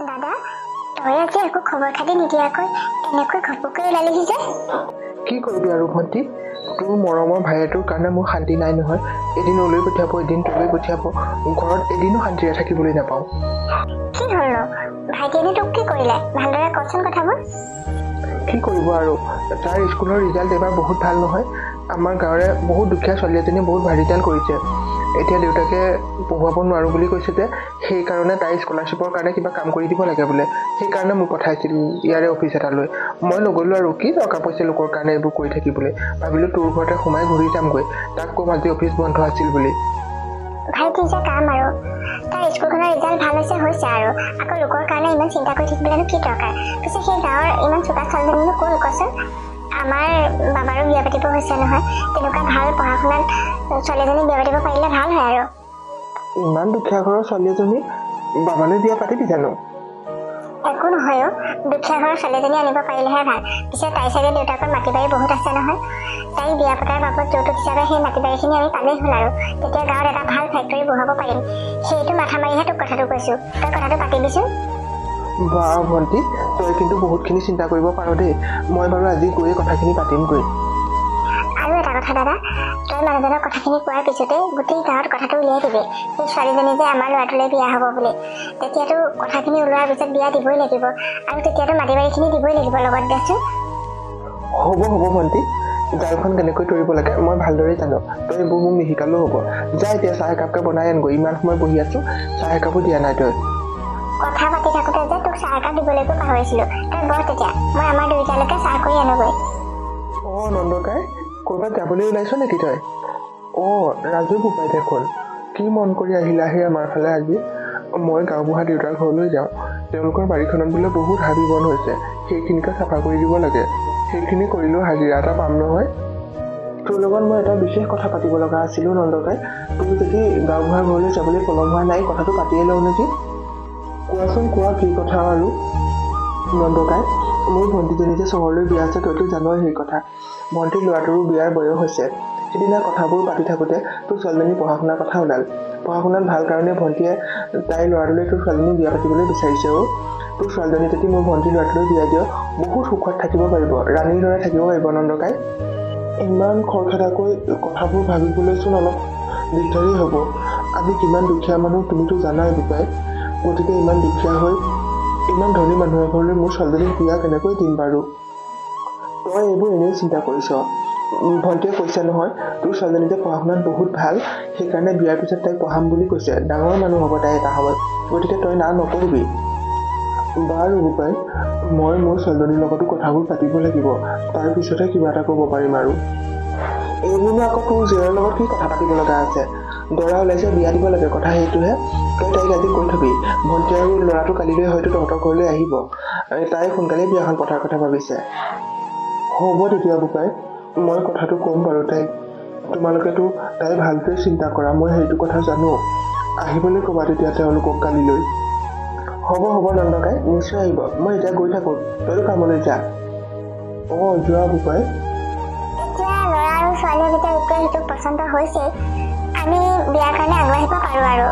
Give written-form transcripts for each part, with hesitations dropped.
দাদা, তই আজি একো খবৰ খাতি নিদিয়াকৈ এনেকৈ ঘপকৈ ওলালিহি যে? কি কৰিবি আৰু ভণ্টি, তোৰ মৰমৰ ভাইটোৰ কাৰণে মোৰ শান্তি নাই নহয়। এদিন ওলাই পঠিয়াব, এদিন তোলৈ পঠিয়াব, ঘৰত এদিনো শান্তিৰে থাকিবলৈ নাপাওঁ। কি হ'ল নো? ভাইটিয়েনে তোক কি কৰিলে? ভালদৰে কচোন কথাবোৰ। কি কৰিব আৰু, তাৰ স্কুলৰ ৰিজাল্ট এবাৰ বহুত ভাল নহয়। আমাৰ গাঁৱৰে বহুত দুখীয়া ছোৱালী এজনীয়ে বহুত ভাল ৰিজাল্ট কৰিছে। এতিয়া দেউতাকে পঢ়ুৱাব নোৱাৰোঁ বুলি কৈছে যে, সেইকাৰণে তাই স্কলাৰশ্বিপৰ কাৰণে কিবা কাম কৰি দিব লাগে বোলে। সেইকাৰণে মোক পঠাইছিল ইয়াৰে অফিচ এটালৈ। মই নগ'লোঁ আৰু, কি দৰকাৰ পৰিছে লোকৰ কাৰণে এইবোৰ কৰি থাকিবলৈ। ভাবিলোঁ তোৰ ঘৰতে সোমাই ঘূৰি যামগৈ, তাক ক'ম আজি অফিচ বন্ধ আছিল বুলি। ভাইটি যে কাম আৰু, তাৰ স্কুলখনৰ ৰিজাল্ট ভাল হৈছে আৰু আকৌ লোকৰ কাৰণে ইমান চিন্তা কৰি থাকিবলৈনো কি দৰকাৰ? পিছে সেই গাঁৱৰ ইমান চোকা ছোৱালীজনীনো কোন কচোন? আমাৰ বাবাৰো বিয়া পাতিব হৈছে নহয়। তেনেকুৱা ভাল পঢ়া শুনাত ছোৱালীজনী বিয়া পাতিব পাৰিলে ভাল হয় আৰু। ইমান দুখীয়া ঘৰৰ ছোৱালী এজনী বাবালৈ বিয়া পাতিবি জানো? একো নহয় অ, দুখীয়া ঘৰৰ ছোৱালীজনী আনিব পাৰিলেহে ভাল। পিছে তাই চাগে দেউতাকৰ মাটি বাৰী বহুত আছে নহয়। তাই বিয়া পতাৰ বাবদ যৌতুক হিচাপে সেই মাটি বাৰীখিনি আমি পালেই হ'ল আৰু। তেতিয়া গাঁৱত এটা ভাল ফেক্টৰী বহাব পাৰিম। সেইটো মাথা মাৰিহে তোক কথাটো কৈছোঁ, তই কথাটো পাতিবিচোন। বা ভণ্টি, তই কিন্তু বহুতখিনি চিন্তা কৰিব পাৰ দেই। মই বাৰু আজি গৈয়ে কথাখিনি পাতিমগৈ। আৰু এটা কথা দাদা, তই মানুহজনৰ কথাখিনি কোৱাৰ পিছতে গোটেই গাঁৱত কথাটো উলিয়াই দিবি, সেই ছোৱালীজনী যে আমাৰ ল'ৰাটোলৈ বিয়া হ'ব বুলি। তেতিয়াতো কথাখিনি ওলোৱাৰ পিছত বিয়া দিবই লাগিব, আৰু তেতিয়াতো মাটি বাৰীখিনি দিবই লাগিব লগত দেচোন। হ'ব ভণ্টি, জালখন কেনেকৈ তৰিব লাগে মই ভালদৰে জানো। তই এইবোৰ মোক নিশিকালেও হ'ব। যা এতিয়া চাহ একাপকে বনাই আনগৈ, ইমান সময় বহি আছোঁ, চাহ একাপো দিয়া নাই তই। কথা পাতি থাকোঁতে যে তোক চাহ একাপ দিবলৈকো পাহৰিছিলোঁ। তই বহ তেতিয়া, মই আমাৰ দুয়োটালৈকে চাহ কৰি আনোগৈ। অঁ নন্দকাই, ক'ৰবাত যাবলৈ ওলাইছ নেকি তই? অঁ ৰাজু বোপাই দেখোন, কি মন কৰি আহিলা সেই আমাৰ ফালে আজি? মই গাঁওবুঢ়া দেউতাৰ ঘৰলৈ যাওঁ। তেওঁলোকৰ বাৰীখনত বোলে বহুত হাবি বন হৈছে, সেইখিনিকে চাফা কৰি দিব লাগে। সেইখিনি কৰিলেও হাজিৰা এটা পাম নহয়। তোৰ লগত মই এটা বিশেষ কথা পাতিব লগা আছিলোঁ নন্দকাই। তুমি যদি গাঁওবুঢ়াৰ ঘৰলৈ যাবলৈ পলম হোৱা নাই, কথাটো পাতিয়ে লওঁ নেকি? কোৱাচোন কোৱা, কি কথা আৰু? নন্দকাই, মোৰ ভণ্টিজনী যে চহৰলৈ বিয়া আছে, তইতো জানই সেই কথা। ভণ্টিৰ ল'ৰাটোৰো বিয়াৰ বয়স হৈছে। সেইদিনা কথাবোৰ পাতি থাকোঁতে তোৰ ছোৱালীজনী পঢ়া শুনাৰ কথা ওলাল। পঢ়া শুনাত ভাল কাৰণে ভণ্টিয়ে তাইৰ ল'ৰাটোলৈ তোৰ ছোৱালীজনী বিয়া পাতিবলৈ বিচাৰিছে। তোৰ ছোৱালীজনী যদি মোৰ ভণ্টিৰ ল'ৰাটোলৈ বিয়া দিয়, বহুত সুখত থাকিব পাৰিব, ৰাণীৰ দৰে থাকিব পাৰিব নন্দকাই। ইমান খৰখেদাকৈ কথাবোৰ ভাবিবলৈচোন অলপ দিগদাৰেই হ'ব। আমি কিমান দুখীয়া মানুহ তুমিতো জানাই বোপাই। গতিকে ইমান দুখীয়া হৈ ইমান ধনী মানুহৰ ঘৰলৈ মোৰ ছোৱালীজনীক বিয়া কেনেকৈ দিম বাৰু? তই এইবোৰ এনেই চিন্তা কৰিছ। ভণ্টিয়ে কৈছে নহয়, তোৰ ছোৱালীজনী যে পঢ়া শুনাত বহুত ভাল, সেইকাৰণে বিয়াৰ পিছত তাইক পঢ়াম বুলি কৈছে। ডাঙৰ মানুহ হ'ব তাই এটা সময়ত, গতিকে তই না নকৰিবি। বাৰু বোপাই, মই মোৰ ছোৱালীজনীৰ লগতো কথাবোৰ পাতিব লাগিব, তাৰপিছতহে কিবা এটা ক'ব পাৰিম আৰু। এইবোৰনো আকৌ তোৰ জীয়াৰ লগত কি কথা পাতিব লগা আছে? দৰা ওলাইছে, বিয়া দিব লাগে, কথা সেইটোহে। তই তাইক আজি কৈ থবি, ভণ্টি আৰু ল'ৰাটো কালিলৈ হয়তো তহঁতৰ ঘৰলৈ আহিব। তাই সোনকালেই বিয়াখন পতাৰ কথা ভাবিছে। হ'ব তেতিয়া বোপাই, মই কথাটো ক'ম বাৰু তাইক। তোমালোকেতো তাই ভালকৈ চিন্তা কৰা, মই সেইটো কথা জানো। আহিবলৈ ক'বা তেতিয়া তেওঁলোকক কালিলৈ। হ'ব নন্দকাই, নিশ্চয় আহিব। মই এতিয়া গৈ থাকোঁ, তইও কামলৈ যা। অঁ যোৱা বোপাই। এতিয়া ল'ৰা আৰু ছোৱালীয়ে যেতিয়া ইটোৱে সিটোক পচন্দ হৈছে, আমি বিয়াৰ কাৰণে আগবাঢ়িব পাৰোঁ আৰু।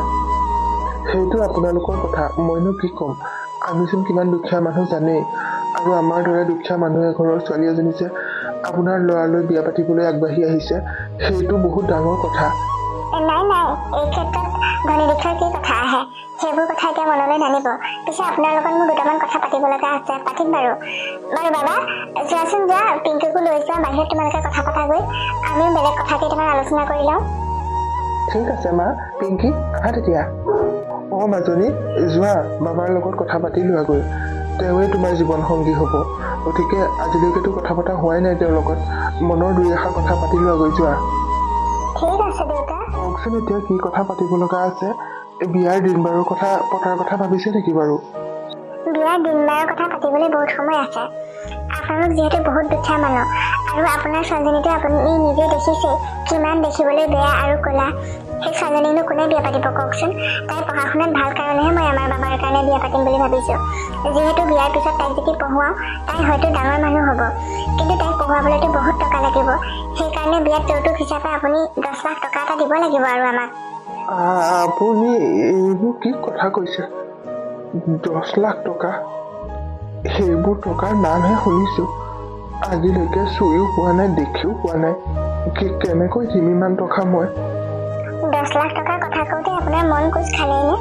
সেইটো আপোনালোকৰ কথা, মইনো কি ক'ম। আমিচোন কিমান দুখীয়া মানুহ জানেই। আৰু আমাৰ দৰে দুখীয়া মানুহ এঘৰৰ ছোৱালী এজনী যে আপোনাৰ ল'ৰালৈ বিয়া পাতিবলৈ আগবাঢ়ি আহিছে, সেইটো বহুত ডাঙৰ কথা। নাই, এই ক্ষেত্ৰত ধনী দুখীয়াৰ কি কথা আহে? সেইবোৰ কথা এতিয়া মনলৈ নানিব। পিছে আপোনাৰ লগত মোৰ দুটামান কথা পাতিব লগা আছে, পাতিম বাৰু। বাবা, যোৱাচোন যোৱা, পিংকিকো লৈ যোৱা, বাহিৰত তোমালোকে কথা পতাগৈ। আমিও বেলেগ কথা কেইটামান আলোচনা কৰি লওঁ। ঠিক আছে মা, পিংকি আহা তেতিয়া। অঁ মাজনী, যোৱা, বাবাৰ লগত কথা পাতি লোৱাগৈ। তেওঁৱেই তোমাৰ জীৱন সংগী হ'ব। গতিকে আজিলৈকেতো কথা পতা হোৱাই নাই তেওঁৰ লগত। মনৰ দুই এষাৰ কথা পাতি লোৱাগৈ, যোৱা। ঠিক আছে দেউতা। কওকচোন এতিয়া কি কথা পাতিব লগা আছে? বিয়াৰ দিন বাৰৰ কথা পতাৰ কথা ভাবিছে নেকি বাৰু? বিয়াৰ দিন বাৰৰ কথা পাতিবলৈ বহুত সময় আছে। আপোনালোক যিহেতু বহুত দুখীয়া মানুহ, আৰু আপোনাৰ ছোৱালীজনীটো আপুনি নিজে দেখিছেই কিমান দেখিবলৈ বেয়া আৰু ক'লা। সেই ছোৱালীজনীনো কোনে বিয়া পাতিব কওকচোন? তাই পঢ়া শুনাত ভাল কাৰণেহে মই আমাৰ বাবাৰ কাৰণে বিয়া পাতিম বুলি ভাবিছোঁ। যিহেতু বিয়াৰ পিছত তাইক যদি পঢ়ুৱাওঁ, তাই হয়তো ডাঙৰ মানুহ হ'ব, কিন্তু তাইক পঢ়ুৱাবলৈতো বহুত টকা লাগিব। সেইকাৰণে বিয়াত যৌতুক হিচাপে আপুনি 10 লাখ টকা এটা দিব লাগিব আৰু আমাক। আপুনি এইবোৰ কি কথা কৈছে? 10 লাখ টকা সেইবোৰ টকাৰ নামহে শুনিছোঁ আজিলৈকে চুইও পোৱা নাই দেখিও পোৱা নাই কেনেকৈ দিম ইমান টকা মই 10 লাখ টকাৰ কথা কওঁতে আপোনাৰ মন কোচ খালেইনে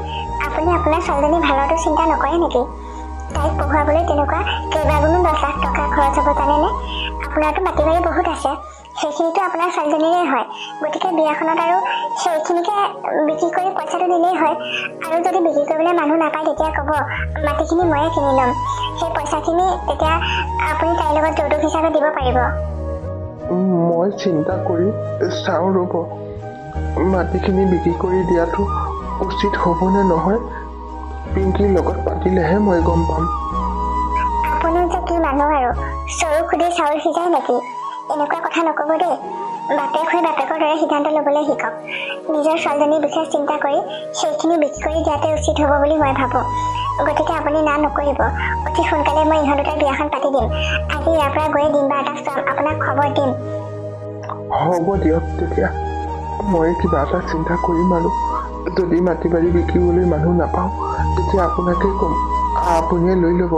আপুনি আপোনাৰ ছোৱালীজনী ভালৰটো চিন্তা নকৰে নেকি তাইক পঢ়ুৱাবলৈ তেনেকুৱা কেইবাগুণো 10 লাখ টকা খৰচ হ'ব জানেনে আপোনাৰতো মাটি বাৰী বহুত আছে সেইখিনিতো আপোনাৰ ছোৱালীজনীৰে হয় গতিকে বিয়াখনত আৰু সেইখিনিকে বিক্ৰী কৰি পইচাটো দিলেই হয় আৰু যদি বিক্ৰী কৰিবলৈ মানুহ নাপায় তেতিয়া ক'ব মাটিখিনি ময়ে কিনি ল'ম সেই পইচাখিনি তেতিয়া আপুনি তাইৰ লগত যৌতুক হিচাপে দিব পাৰিব মই চিন্তা কৰি চাওঁ ৰ'ব মাটিখিনি বিক্ৰী কৰি দিয়াটো উচিত হ'বনে নহয় পিংকিৰ লগত পাতিলেহে মই গম পাম আপুনি যে কি মানুহ আৰু চৰু খুদি চাউল সিজাই নেকি এনেকুৱা কথা নক'ব দেই বাপেক হৈ বাপেকৰ দৰে সিদ্ধান্ত ল'বলৈ শিকক নিজৰ ছোৱালীজনীৰ বিষয়ে চিন্তা কৰি সেইখিনি বিক্ৰী কৰি দিয়াতে উচিত হ'ব বুলি মই ভাবোঁ গতিকে আপুনি না নকৰিব অতি সোনকালে মই ইহঁত দুটাৰ বিয়াখন পাতি দিম আজি ইয়াৰ পৰা গৈ দিন বাৰ এটা চাম আপোনাক খবৰ দিম হ'ব দিয়ক তেতিয়া মই কিবা এটা চিন্তা কৰিম আৰু যদি মাটি বাৰী বিকিবলৈ মানুহ নাপাওঁ তেতিয়া আপোনাকে ক'ম আপুনিয়ে লৈ ল'ব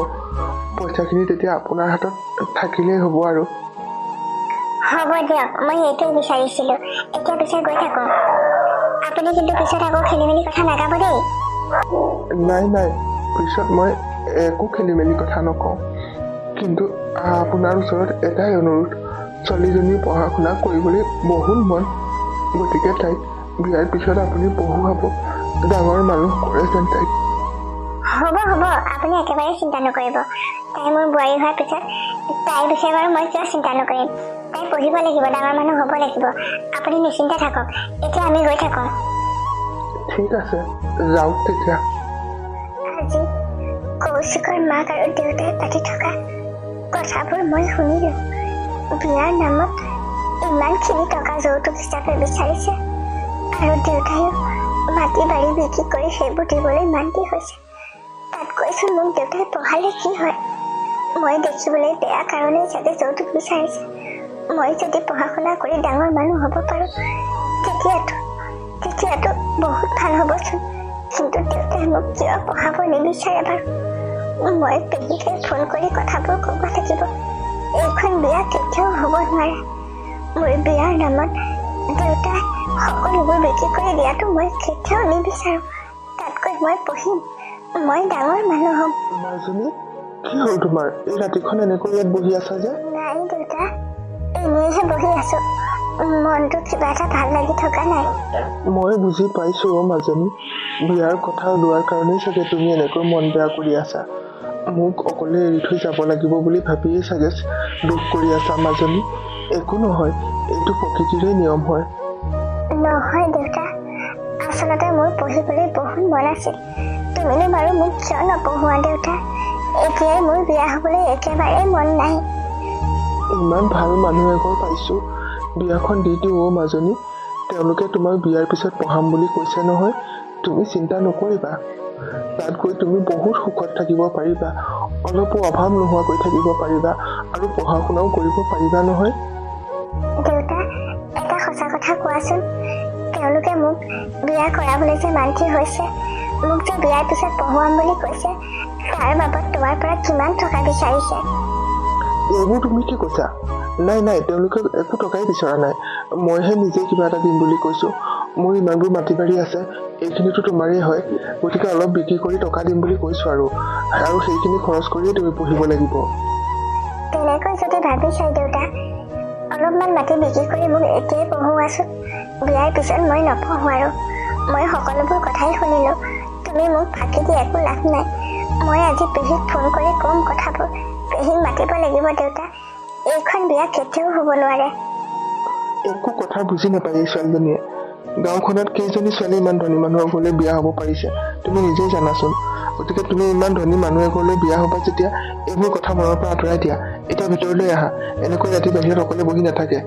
পইচাখিনি তেতিয়া আপোনাৰ হাতত থাকিলেই হ'ব আৰু হ'ব দিয়ক মই এইটোৱে বিচাৰিছিলোঁ এতিয়া পিছে গৈ থাকোঁ আপুনি কিন্তু পিছত আকৌ খেলি মেলি কথা নাগাব দেই নাই পিছত মই একো খেলি মেলি কথা নকওঁ কিন্তু আপোনাৰ ওচৰত এটাই অনুৰোধ ছোৱালীজনী পঢ়া শুনা কৰিবলৈ বহুত মন গতিকে তাইক বিয়াৰ পিছত আপুনি পঢ়ুৱাব ডাঙৰ মানুহ কৰে যেন তাইক হ'ব আপুনি একেবাৰে চিন্তা নকৰিব তাই মোৰ বোৱাৰী হোৱাৰ পিছত তাইৰ বিষয়ে বাৰু মই কিয় চিন্তা নকৰিম তাই পঢ়িব লাগিব ডাঙৰ মানুহ হ'ব লাগিব আপুনি নিশ্চিন্তে থাকক এতিয়া আমি গৈ থাকোঁ ঠিক আছে যাওক তেতিয়া আজি কৌশিকৰ মাক আৰু দেউতাই পাতি থকা কথাবোৰ মই শুনিলোঁ বিয়াৰ নামত ইমানখিনি টকা যৌতুক হিচাপে বিচাৰিছে আৰু দেউতায়ো মাটি বাৰী বিক্ৰী কৰি সেইবোৰ দিবলৈ মান্তি হৈছে তাত কৈছোঁ মোক দেউতাই পঢ়ালে কি হয় মই দেখিবলৈ বেয়া কাৰণেই চাগে যৌতুক বিচাৰিছে মই যদি পঢ়া শুনা কৰি ডাঙৰ মানুহ হ'ব পাৰোঁ তেতিয়াতো বহুত ভাল হ'বচোন কিন্তু দেউতাই মোক কিয় পঢ়াব নিবিচাৰে বাৰু মই পেহীকে ফোন কৰি কথাবোৰ ক'ব লাগিব এইখন বিয়া কেতিয়াও হ'ব নোৱাৰে মোৰ বিয়াৰ নামত দেউতাই সকলোবোৰ বিক্ৰী কৰি দিয়াটো মই কেতিয়াও নিবিচাৰোঁ তাতকৈ মই পঢ়িম মই ডাঙৰ মানুহ হ'ম মাজনী কি হ'ল তোমাৰ এই ৰাতিখন এনেকৈ ইয়াত বহি আছা যে নাই দেউতা এনেইহে বহি আছো মনটো কিবা এটা ভাল লাগি থকা নাই মই বুজি পাইছো মাজনী বিয়াৰ কথা ওলোৱাৰ কাৰণেই চাগে তুমি এনেকৈ মন বেয়া কৰি আছা মোক অকলে এৰি থৈ যাব লাগিব বুলি ভাবিয়েই চাগে দুখ কৰি আছা মাজনী একো নহয় এইটো প্ৰকৃতিৰে নিয়ম হয় নহয় দেউতা আচলতে মোৰ পঢ়িবলৈ বহুত মন আছিল তুমিনো বাৰু মোক কিয় নপঢ়োৱা দেউতা এতিয়াই মোৰ বিয়া হ'বলৈ একেবাৰে মন নাই ইমান ভাল মানুহ এঘৰ পাইছো বিয়াখন দি দিওঁ মাজনী তেওঁলোকে তোমাক বিয়াৰ পিছত পঢ়াম বুলি কৈছে নহয় তুমি চিন্তা নকৰিবা তাত গৈ তুমি বহুত সুখত থাকিব পাৰিবা অলপো অভাৱ নোহোৱাকৈ থাকিব পাৰিবা আৰু পঢ়া শুনাও কৰিব পাৰিবা নহয় দেউতা এটা সঁচা কথা কোৱাচোন তেওঁলোকে মোক বিয়া কৰাবলৈ যে মান্তি হৈছে মোক যে বিয়াৰ পিছত পঢ়ুৱাম বুলি কৈছে তাৰ বাবদ তোমাৰ পৰা কিমান টকা বিচাৰিছে এইবোৰ তুমি কি কৈছা নাই তেওঁলোকে একো টকাই বিচৰা নাই মইহে নিজে কিবা এটা দিম বুলি কৈছোঁ মোৰ ইমানবোৰ মাটি বাৰী আছে এইখিনিতো তোমাৰেই হয় গতিকে অলপ বিক্ৰী কৰি টকা দিম বুলি কৈছোঁ আৰু সেইখিনি খৰচ কৰিয়েই তুমি পঢ়িব লাগিব তেনেকৈ যদি ভাবিছা দেউতা অলপমান মাটি বিক্ৰী কৰি মোক এতিয়াই পঢ়ুৱাচোন বিয়াৰ পিছত মই নপঢ়োঁ আৰু মই সকলোবোৰ কথাই শুনিলোঁ তুমি মোক ফাঁকি দি একো লাভ নাই মই আজি পেহীক ফোন কৰি ক'ম কথাবোৰ পেহীক মাতিব লাগিব দেউতা এইখন বিয়া কেতিয়াও হ'ব নোৱাৰে একো কথা বুজি নাপায় এই ছোৱালীজনীয়ে গাঁওখনত কেইজনী ছোৱালী ইমান ধনী মানুহৰ ঘৰলৈ বিয়া হ'ব পাৰিছে তুমি নিজেই জানাচোন গতিকে তুমি ইমান ধনী মানুহ এঘৰলৈ বিয়া হ'বা যেতিয়া এইবোৰ কথা মনৰ পৰা আঁতৰাই দিয়া এতিয়া ভিতৰলৈ আহা এনেকৈ ৰাতি বাহিৰত অকলে বহি নাথাকে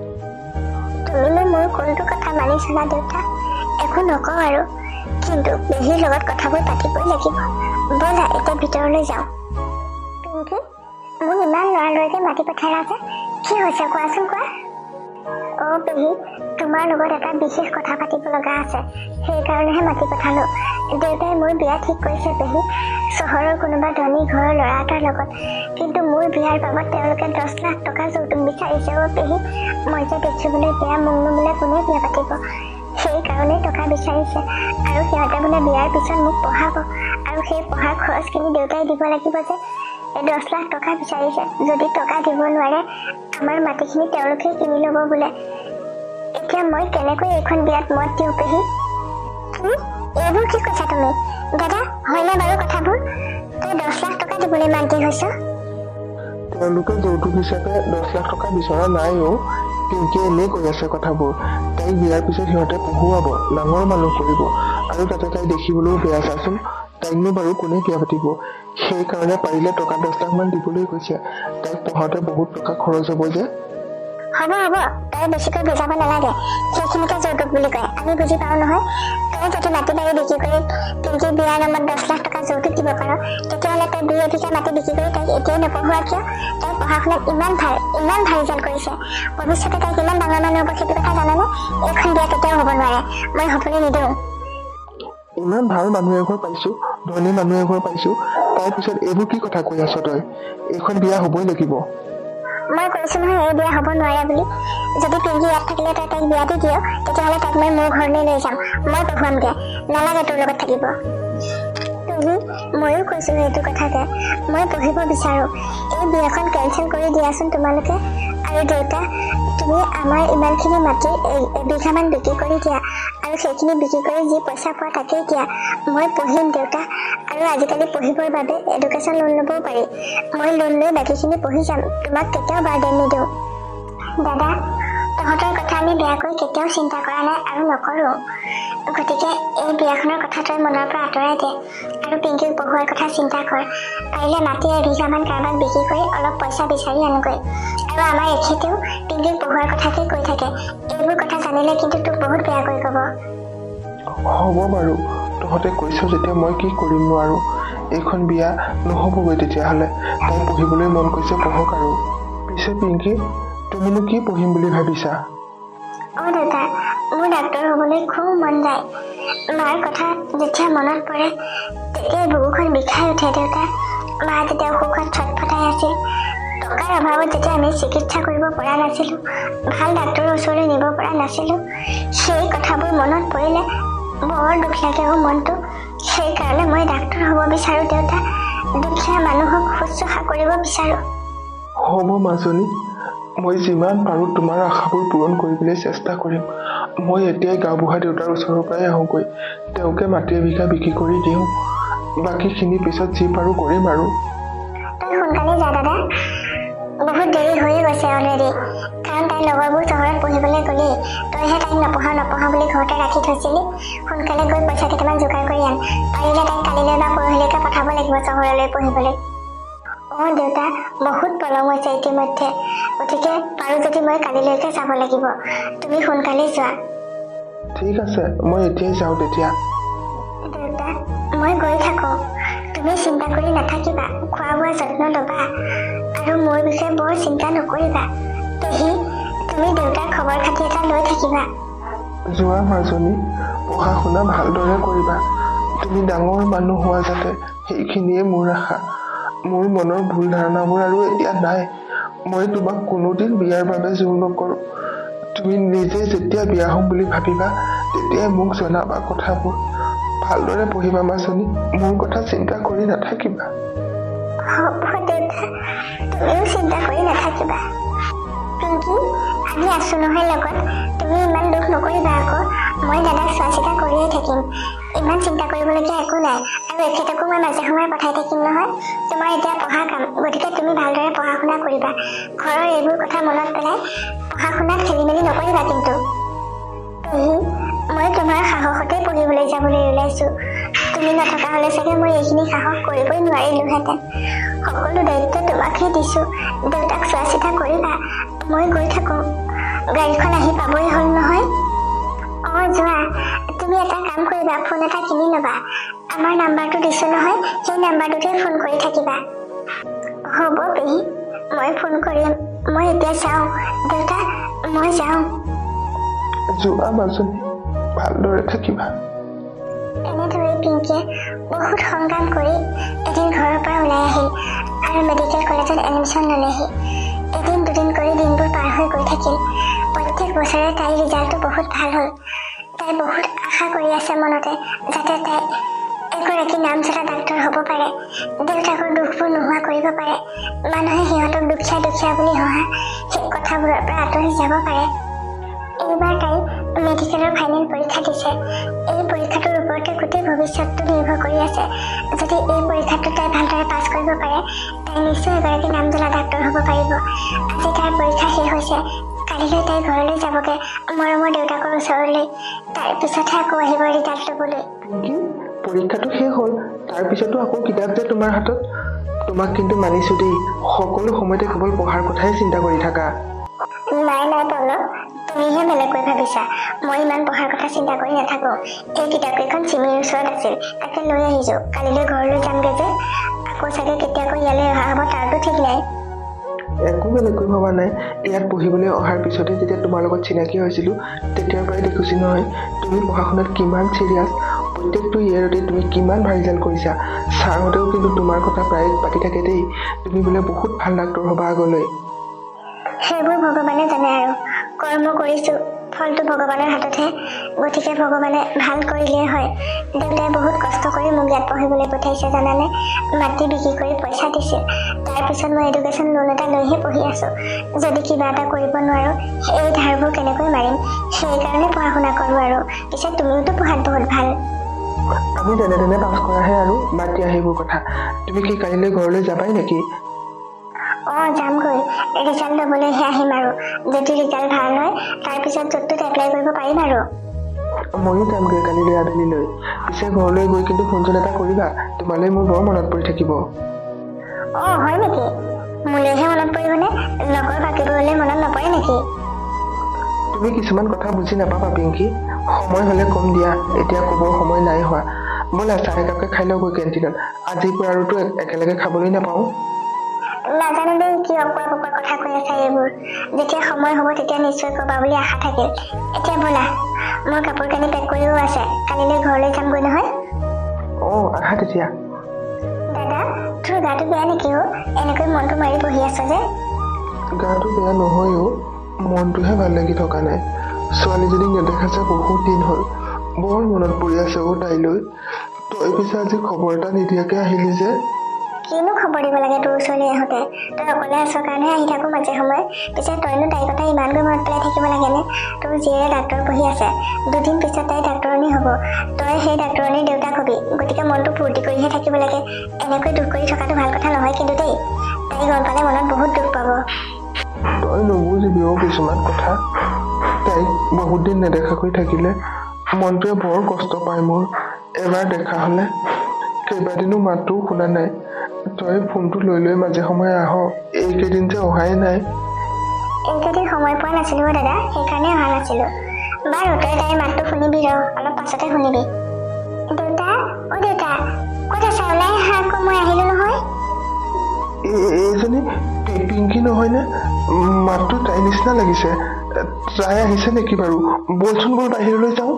তুমিনো মোৰ কোনটো কথা মানিছা না দেউতা একো নকওঁ আৰু কিন্তু পেহীৰ লগত কথাবোৰ পাতিবই লাগিব ব'লা এতিয়া ভিতৰলৈ যাওঁ পিংকি মোক ইমান লৰালৰিকৈ মাতি পঠালা যে কি হৈছে কোৱাচোন কোৱা পেহী তোমাৰ লগত এটা বিশেষ কথা পাতিব লগা আছে, সেইকাৰণেহে মাতি পঠালো। দেউতাই মোৰ বিয়া ঠিক কৰিছে পেহী, চহৰৰ কোনোবা ধনী ঘৰৰ ল'ৰা এটাৰ লগত। কিন্তু মোৰ বিয়াৰ বাবদ তেওঁলোকে 10 লাখ টকা যৌতুক বিচাৰিছে। পেহী, মই যে দেখিবলৈ বেয়া, মোক বোলে কোনে বিয়া পাতিব, সেইকাৰণেই টকা বিচাৰিছে। আৰু সিহঁতে বোলে বিয়াৰ পিছত মোক পঢ়াব, আৰু সেই পঢ়াৰ খৰচখিনি দেউতাই দিব লাগিব যে। 10 লাখ টকা বিচাৰিছে। যদি টকা দিব নোৱাৰে, আমাৰ মাটিখিনি তেওঁলোকে কিনি ল'ব বোলে। এতিয়া মই কেনেকৈ এইখন বিয়াত মত দিওঁ পেহী? এইবোৰ কি কৈছা তুমি? দাদা, হয়নে বাৰু কথাবোৰ? তই 10 লাখ টকা দিবলৈ মান্তি হৈছ? তেওঁলোকে যৌতুক হিচাপে 10 লাখ টকা বিচৰা নাই। পিংকি এনেই কৈ আছে কথাবোৰ। তাইক বিয়াৰ পিছত সিহঁতে পঢ়ুৱাব, ডাঙৰ মানুহ কৰিব, আৰু তাতে তাই দেখিবলৈও বেয়া। চাচোন, তাইকনো বাৰু কোনে বিয়া পাতিব? সেইকাৰণে পাৰিলে টকা 10 লাখ মান দিবলৈ কৈছে। তাইক পঢ়াওঁতে বহুত টকা খৰচ হ'ব যে। হ'ব হ'ব, তই বেছিকৈ বুজাব নালাগে। সেইখিনিকে যৌতুক বুলি কয়, আমি বুজি পাওঁ নহয়। তই যদি মাটি বাৰী বিক্ৰী কৰি পিংকিৰ বিয়াৰ নামত 10 লাখ টকা যৌতুক দিব পাৰ, তেতিয়াহ'লে তই 2 এবিঘা মাটি বিক্ৰী কৰি তাইক এতিয়াই নপঢ়োৱা কিয়? তাই পঢ়া শুনাত ইমান ভাল ৰিজাল্ট কৰিছে। ভৱিষ্যতে তাই কিমান ডাঙৰ মানুহ হ'ব সেইটো কথা জানানে? এইখন বিয়া কেতিয়াও হ'ব নোৱাৰে, মই হ'বলৈ নিদিওঁ। ইমান ভাল মানুহ এঘৰ পাইছো, ধনী মানুহ এঘৰ পাইছো, তাৰ পিছত এইবোৰ কি কথা কৈ আছ তই? এইখন বিয়া হ'বই লাগিব। মই কৈছো নহয় এই বিয়া হ'ব নোৱাৰে বুলি। যদি পিংকি ইয়াত থাকিলে তই তাইক বিয়া দি দিয়, তেতিয়াহ'লে তাইক মই মোৰ ঘৰলৈ লৈ যাম, মই পঢ়ুৱামগে, নালাগে তোৰ লগত থাকিব। ময়ো কৈছো সেইটো কথাকে, মই পঢ়িব বিচাৰো। এই বিয়াখন কেঞ্চেল কৰি দিয়াচোন তোমালোকে। আৰু দেউতা, তুমি আমাৰ ইমানখিনি মাটি এবিঘামান বিক্ৰী কৰি দিয়া, আৰু সেইখিনি বিক্ৰী কৰি যি পইচা পোৱা তাকেই দিয়া। মই পঢ়িম দেউতা, আৰু আজিকালি পঢ়িবৰ বাবে এডুকেশ্যন লোন ল'বও পাৰি। মই লোন লৈ বাকীখিনি পঢ়ি যাম, তোমাক কেতিয়াও বাৰ্ডেন নিদিওঁ। দাদা, তহঁতৰ কথা আমি বেয়াকৈ কেতিয়াও চিন্তা কৰা নাই আৰু নকৰোঁ। গতিকে এই বিয়াখনৰ কথা তই মনৰ পৰা আঁতৰাই দে, আৰু পিংকিক পঢ়ুৱাৰ কথা চিন্তা কৰ। পাৰিলে মাটি এবিঘামান কাৰোবাক বিক্ৰী কৰি অলপ পইচা বিচাৰি আনোগৈ। আৰু আমাৰ এখেতেও পিংকিক পঢ়ুৱাৰ কথাকেই কৈ থাকে। এইবোৰ কথা জানিলে কিন্তু তোক বহুত বেয়াকৈ ক'ব। হ'ব বাৰু, তহঁতে কৈছ যেতিয়া মই কি কৰিম নোৱাৰো। এইখন বিয়া নহ'বগৈ তেতিয়াহ'লে। তাই পঢ়িবলৈ মন কৰিছে, পঢ়ক। আৰু পিছে পিংকি, তুমিনো কি পঢ়িম বুলি ভাবিছা? দেউতা, মোৰ ডাক্তৰ হ'বলৈ খুব মন যায়। মাৰ কথা যেতিয়া মনত পৰে তেতিয়াই বুকুখন বিষাই উঠে। দেউতা, মা যেতিয়া অসুখত ছটফটাই আছিল, টকাৰ অভাৱত যেতিয়া আমি চিকিৎসা কৰিব পৰা নাছিলোঁ, ভাল ডাক্তৰৰ ওচৰলৈ নিব পৰা নাছিলোঁ, সেই কথাবোৰ মনত পৰিলে বৰ দুখ লাগে মনটো। সেইকাৰণে মই ডাক্তৰ হ'ব বিচাৰোঁ দেউতা। দুখীয়া মানুহক শুশ্ৰূষা কৰিব বিচাৰোঁ। হ'ব মাজনী, মই যিমান পাৰোঁ তোমাৰ আশাবোৰ পূৰণ কৰিবলৈ চেষ্টা কৰিম। মই এতিয়াই গাঁওবুঢ়া দেউতাৰ ওচৰৰ পৰাই আহোঁগৈ, তেওঁকে মাটি এবিঘা বিক্ৰী কৰি দিওঁ। বাকীখিনি পিছত যি পাৰোঁ কৰিম। আৰু তই সোনকালে যা দাদা, বহুত দেৰি হৈয়ে গৈছে অলৰেডি। কাৰণ তাইৰ লগৰবোৰ চহৰত পঢ়িবলৈ গ'লেই, তইহে তাইক নপঢ়া বুলি ঘৰতে ৰাখি থৈছিলি। সোনকালে গৈ পইচা কেইটামান যোগাৰ কৰি আন। পাৰিলে তাইক কালিলৈ বা পৰহিলৈকে পঠাব লাগিব চহৰলৈ পঢ়িবলৈ। দেউতা, বহুত পলম হৈছে ইতিমধ্যে, গতিকে পাৰোঁ যদি মই কালিলৈকে যাব লাগিব। তুমি সোনকালে যোৱা। ঠিক আছে, মই এতিয়াই যাওঁ তেতিয়া। দেউতা, মই গৈ থাকোঁ। তুমি চিন্তা কৰি নাথাকিবা, খোৱা বোৱা যত্ন ল'বা, আৰু মোৰ বিষয়ে বৰ চিন্তা নকৰিবা। পেহী, তুমি দেউতাৰ খবৰ খাতি এটা লৈ থাকিবা। যোৱা মাজনী, পঢ়া শুনা ভালদৰে কৰিবা। তুমি ডাঙৰ মানুহ হোৱা যাতে, সেইখিনিয়ে মোৰ আশা। মোৰ মনৰ ভুল ধাৰণাবোৰ আৰু এতিয়া নাই। মই তোমাক কোনোদিন বিয়াৰ বাবে জোৰ নকৰোঁ। তুমি নিজে যেতিয়া বিয়া হ'ম বুলি ভাবিবা, তেতিয়াই মোক জনাবা কথাবোৰ। ভালদৰে পঢ়িবা মাজনী, মোৰ কথা চিন্তা কৰি নাথাকিবা। হ'ব দেউতা, তুমিও চিন্তা কৰি নাথাকিবা। পিংকি, আমি আছোঁ নহয় লগত, তুমি ইমান দুখ নকৰিবা আকৌ। মই দাদাক চোৱা চিতা কৰিয়ে থাকিম, ইমান চিন্তা কৰিবলগীয়া একো নাই। আৰু এখেতকো মই মাজে সময়ে পঠাই থাকিম নহয়। তোমাৰ এতিয়া পঢ়া কাম, গতিকে তুমি ভালদৰে পঢ়া শুনা কৰিবা। ঘৰৰ এইবোৰ কথা মনত পেলাই পঢ়া শুনাত খেলি মেলি নকৰিবা কিন্তু। মই তোমাৰ সাহসতেই পঢ়িবলৈ যাবলৈ ওলাইছোঁ। তুমি নথকা হ'লে চাগে মই এইখিনি সাহস কৰিবই নোৱাৰিলোহেঁতেন। সকলো দায়িত্ব তোমাকহে দিছোঁ। দেউতাক চোৱা চিতা কৰিবা, মই গৈ থাকোঁ। গাড়ীখন আহি পাবই হ'ল নহয়। যোৱা, তুমি এটা কাম কৰিবা, ফোন এটা কিনি ল'বা। আমাৰ নাম্বাৰটো দিছোঁ নহয়, সেই নাম্বাৰটোতে ফোন কৰি থাকিবা। হ'ব পেহী, মই ফোন কৰিম। মই এতিয়া যাওঁ দেউতা, মই যাওঁ। যোৱা মাজনী ভালদৰে থাকিবা। এনেদৰে পিংকীয়ে বহুত সংগ্ৰাম কৰি এদিন ঘৰৰ পৰা ওলাই আহিল আৰু মেডিকেল কলেজত এডমিশ্যন ল'লেহি। এদিন দুদিন কৰি দিনবোৰ পাৰ হৈ গৈ থাকিল। প্ৰত্যেক বছৰে তাইৰ ৰিজাল্টটো বহুত ভাল হ'ল। তাই বহুত আশা কৰি আছে মনতে যাতে তাই এগৰাকী নামজনা ডাক্তৰ হ'ব পাৰে, দেউতাকৰ দুখবোৰ নোহোৱা কৰিব পাৰে, মানুহে সিহঁতক দুখীয়া দুখীয়া বুলি হহা সেই কথাবোৰৰ পৰা আঁতৰি যাব পাৰে। এইবাৰ তাই মেডিকেলৰ ফাইনেল পৰীক্ষা দিছে। এই পৰীক্ষাটোৰ ওপৰতে গোটেই ভৱিষ্যতটো নিৰ্ভৰ কৰি আছে। যদি এই পৰীক্ষাটো তাই ভালদৰে পাছ কৰিব পাৰে, তাই নিশ্চয় এগৰাকী নামজনা ডাক্তৰ হ'ব পাৰিব। আজি তাইৰ পৰীক্ষা শেষ হৈছে। কালিলৈ তাই ঘৰলৈ যাবগৈ মৰমৰ দেউতাকৰ ওচৰলৈ। তাৰ পিছতহে আকৌ আহিব ৰিজাল্ট ল'বলৈ। পৰীক্ষাটো শেষ হ'ল, তাৰপিছতো আকৌ কিতাপ যে তোমাৰ হাতত। তোমাক কিন্তু মানিছো দেই, সকলো সময়তে কেৱল পঢ়াৰ কথাই চিন্তা কৰি থাকা। নাই পল্লৱ, তুমিহে বেলেগকৈ ভাবিছা। মই ইমান পঢ়াৰ কথা চিন্তা কৰি নাথাকো। এই কিতাপকেইখন চিমিৰ ওচৰত আছিল, তাকে লৈ আহিছো। কালিলৈ ঘৰলৈ যামগৈ যে, আকৌ চাগে কেতিয়াকৈ ইয়ালৈ অহা হ'ব তাৰতো ঠিক নাই। একো বেলেগকৈ ভবা নাই। ইয়াত পঢ়িবলৈ অহাৰ পিছতে যেতিয়া তোমাৰ লগত চিনাকি হৈছিলো, তেতিয়াৰ পৰাই দেখিছো নহয় তুমি পঢ়া শুনাত কিমান চিৰিয়াছ। প্ৰত্যেকটো ইয়েৰতে তুমি কিমান ভাল ৰিজাল্ট কৰিছা। ছাৰহঁতেও কিন্তু তোমাৰ কথা প্ৰায় পাতি থাকে দেই, তুমি বোলে বহুত ভাল ডাক্তৰ হ'বা আগলৈ। সেইবোৰ ভগৱানে জানে আৰু। কৰ্ম কৰিছো, ফলটো ভগৱানৰ হাততহে। গতিকে ভগৱানে ভাল কৰিলেই হয়। দেউতাই বহুত কষ্ট কৰি মোক ইয়াত পঢ়িবলৈ পঠাইছে জানানে। মাটি বিক্ৰী কৰি পইচা দিছিল। তাৰপিছত মই এডুকেশ্যন লোন এটা লৈহে পঢ়ি আছো। যদি কিবা এটা কৰিব নোৱাৰো, এই ধাৰবোৰ কেনেকৈ মাৰিম, সেইকাৰণে পঢ়া শুনা কৰো আৰু। পিছে তুমিওতো পঢ়াত বহুত ভাল। আমি যেনে তেনে পাছ কৰাহে আৰু, বাদ দিয়া সেইবোৰ কথা। তুমি কি কালিলৈ ঘৰলৈ যাবাই নেকি? যামগৈ। ৰিজাল্ট ল'বলৈহে আহিম আৰু। যদি ৰিজাল্ট ভাল হয়, তাৰপিছত য'ত ত'ত এপ্লাই কৰিব পাৰিম আৰু। ময়ো যামগৈ কালিলৈ আবেলিলৈ। পিছে ঘৰলৈ গৈ কিন্তু ফোন এটা কৰিবা, তোমালৈ মোৰ বৰ মনত পৰি থাকিব। হয় নেকি? মোলৈহে মনত পৰিবনে? লগৰ বাকীবোৰলৈ মনত নপৰে নেকি? তুমি কিছুমান কথা বুজি নাপাবা পিংকি। সময় হ'লে কম দিয়া, এতিয়া ক'বৰ সময় নাই হোৱা। ব'লা চাহ একাপকে খাই লওঁগৈ কেণ্টিনত। আজিৰ পৰা আৰুতো একেলগে খাবলৈ নাপাওঁ। নাজানো দেই কি অকোৱা কথা কৈ আছা এইবোৰ। যেতিয়া সময় হ'ব তেতিয়া নিশ্চয় ক'বা বুলি আশা থাকিল। এতিয়া ব'লা, মোৰ কাপোৰ কানি পেক কৰিও আছে। কালিলৈ ঘৰলৈ যামগৈ নহয়। আহা তেতিয়া। দাদা, তোৰ গাটো বেয়া নেকি? এনেকৈ মনটো মাৰি বহি আছ যে? গাটো বেয়া নহয় মনটোহে ভাল লাগি থকা নাই। ছোৱালীজনীক নেদেখা যে বহুত দিন হ'ল। বৰ মনত পৰি আছে তাইলৈ। তই পিছে আজি খবৰ এটা নিদিয়াকে আহিলি যে? কিনো খবৰ দিব লাগে তোৰ ওচৰলৈ আহোঁতে? তই অকলে আছ কাৰণেহে আহি থাকো মাজে সময়ে। পিছে তইনো তাইৰ কথা ইমানকৈ মনত পেলাই থাকিব লাগেনে? তোৰ জীয়েৰে ডাক্তৰ পঢ়ি আছে। দুদিন পিছত তাই ডাক্তৰণী হ'ব। তই সেই ডাক্তৰণীৰ দেউতাক হবি। গতিকে মনটো ফূৰ্তি কৰিহে থাকিব লাগে। এনেকৈ দুখ কৰি থকাটো ভাল কথা নহয় কিন্তু দেই। তাই গম পালে মনত বহুত দুখ পাব। তই নুবুজিবি কিছুমান কথা। তাইক বহুত দিন নেদেখাকৈ থাকিলে মনটোৱে বৰ কষ্ট পায় মোৰ। এবাৰ দেখা হ'লে কেইবাদিনো মাতটোও শুনা নাই। তই ফোনটো লৈ মাজে সময়ে আহ। এইকেইদিন যে অহাই নাই। এইকেইদিন সময় পোৱা নাছিলো দাদা, সেইকাৰণে অহা নাছিলো। বাৰু তই তাইৰ মাতটো শুনিবি ৰ, অলপ পাছতে শুনিবি। দেউতা, দেউতা, ক'ত আছা? ওলাই আহা আকৌ, মই আহিলো নহয়। এইজনী পিংকি নহয়নে? মাতটো তাইৰ নিচিনা লাগিছে। তাই আহিছে নেকি বাৰু? বলচোন বল বাহিৰলৈ যাওঁ।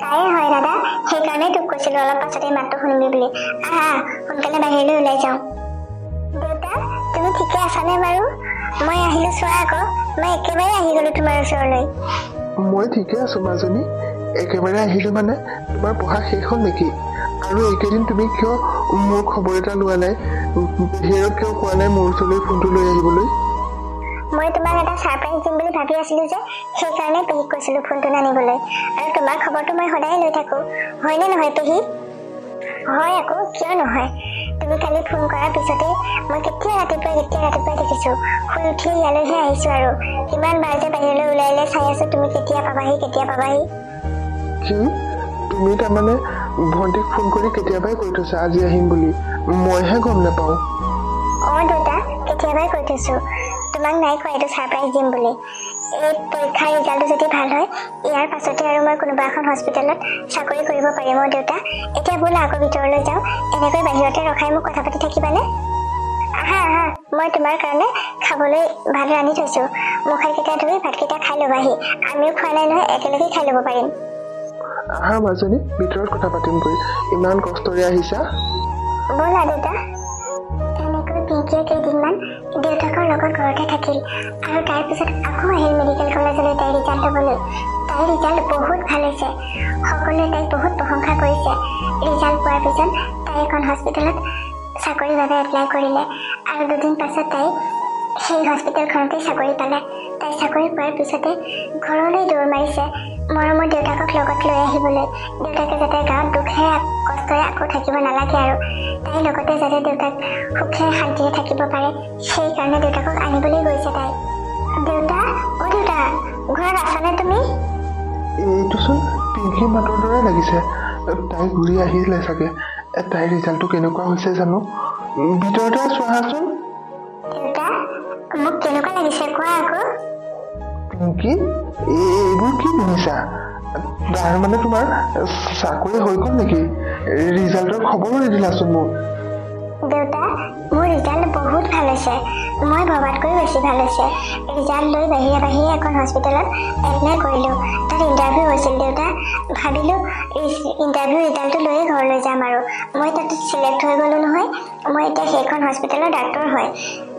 তাই হয় দাদা, সেইকাৰণে তোক কৈছিলো অলপ পাছতে মাতটো শুনিবি বুলি। আহা, সোনকালে বাহিৰলৈ ওলাই যাওঁ। দেউতা, তুমি ঠিকে আছানে বাৰু? মই আহিলো চোৱা আকৌ। মই একেবাৰে আহি গলো তোমাৰ ওচৰলৈ। মই ঠিকে আছো মাজনী। একেবাৰে আহিলো মানে তোমাৰ পঢ়া শেষ হ'ল নেকি? আৰু এইকেইদিন তুমি কিয় মোৰ খবৰ এটা লোৱা নাই? বাহিৰত কিয় কোৱা নাই মোৰ ওচৰলৈ ফোনটো লৈ আহিবলৈ? মই তোমাক এটা ছাৰপ্ৰাইজ দিম বুলি ভাবি আছিলো যে, সেইকাৰণে পেহীক কৈছিলো ফোনটো নানিবলৈ। আৰু তোমাৰ খবৰটো মই সদায় লৈ থাকো, হয়নে নহয় পেহী? হয় আকৌ, কিয় নহয়। তুমি কালি ফোন কৰাৰ পিছতে মই কেতিয়া ৰাতিপুৱাই দেখিছো। শুই উঠি ইয়ালৈহে আহিছো আৰু। কিমান বাৰ যে বাহিৰলৈ ওলাই চাই আছো তুমি কেতিয়া পাবাহি। কি? তুমি তাৰমানে ভণ্টিক ফোন কৰি কেতিয়াবাই কৈ থৈছা আজি আহিম বুলি? মইহে গম নাপাওঁ। দেউতা, কেতিয়াবাই কৈ থৈছো। তোমাক নাই কোৱা এইটো ছাৰপ্ৰাইজ দিম বুলি। এই পৰীক্ষাৰ ৰিজাল্টটো যদি ভাল হয়, ইয়াৰ পাছতে আৰু মই কোনোবা এখন হস্পিটেলত চাকৰি কৰিব পাৰিম দেউতা। এতিয়া ব'লা আকৌ ভিতৰলৈ যাওঁ। এনেকৈ বাহিৰতে ৰখাই মোক কথা পাতি থাকিবানে? আহা, মই তোমাৰ কাৰণে খাবলৈ ভাত ৰান্ধি থৈছো। মুখকেইটা ধুই ভাতকেইটা খাই ল'বাহি আমিও খোৱা নাই নহয় একেলগে খাই ল'ব পাৰিম আহা মাজনী ভিতৰত কথা পাতিমগৈ ইমান কষ্টৰে আহিছা ব'লা দেউতা এনেকৈ পিংকিয়ে কেইদিনমান দেউতাকৰ লগত ঘৰতে থাকিল আৰু তাৰপিছত আকৌ আহিল মেডিকেল কলেজলৈ তাইৰ ৰিজাল্ট ল'বলৈ তাইৰ ৰিজাল্ট বহুত ভাল হৈছে সকলোৱে তাইক বহুত প্ৰশংসা কৰিছে ৰিজাল্ট পোৱাৰ পিছত তাই এখন হস্পিটেলত চাকৰিৰ বাবে এপ্লাই কৰিলে আৰু দুদিন পাছত তাই সেই হস্পিটেলখনতে চাকৰি পালে তাই চাকৰি পোৱাৰ পিছতে ঘৰলৈ দৌৰ মাৰিছে মৰমৰ দেউতাকক লগত লৈ আহিবলৈ দেউতাকে যাতে গাঁৱত দুখেৰে কষ্টৰে আকৌ থাকিব নালাগে আৰু তাইৰ লগতে যাতে দেউতাক সুখে শান্তিৰে থাকিব পাৰে সেইকাৰণে দেউতাকক আনিবলৈ গৈছে তাই দেউতা ঘৰত আছানে তুমি এইটোচোন পিংকী মাতৰ দৰে লাগিছে তাই ঘূৰি আহিলে চাগে তাইৰ ৰিজাল্টটো কেনেকুৱা হৈছে জানো ভিতৰতে চোৱাচোন দেউতা মোক কেনেকুৱা লাগিছে কোৱা আকৌ পিংকী এইবোৰ কি পিন্ধিছা তাৰ মানে তোমাৰ চাকৰি হৈ গ'ল নেকি ৰিজাল্টৰ খবৰো নিদিলাচোন মোক দেউতা মোৰ ৰিজাল্ট বহুত ভাল হৈছে মই ভবাতকৈ বেছি ভাল হৈছে ৰিজাল্ট লৈ বাহিৰে এখন হস্পিটেলত এপ্লাই কৰিলোঁ তাত ইণ্টাৰভিউ হৈছিল দেউতা ভাবিলোঁ ইণ্টাৰভিউ ৰিজাল্টটো লৈয়ে ঘৰলৈ যাম আৰু মই তাত চিলেক্ট হৈ গ'লোঁ নহয় মই এতিয়া সেইখন হস্পিটেলৰ ডাক্তৰ হয়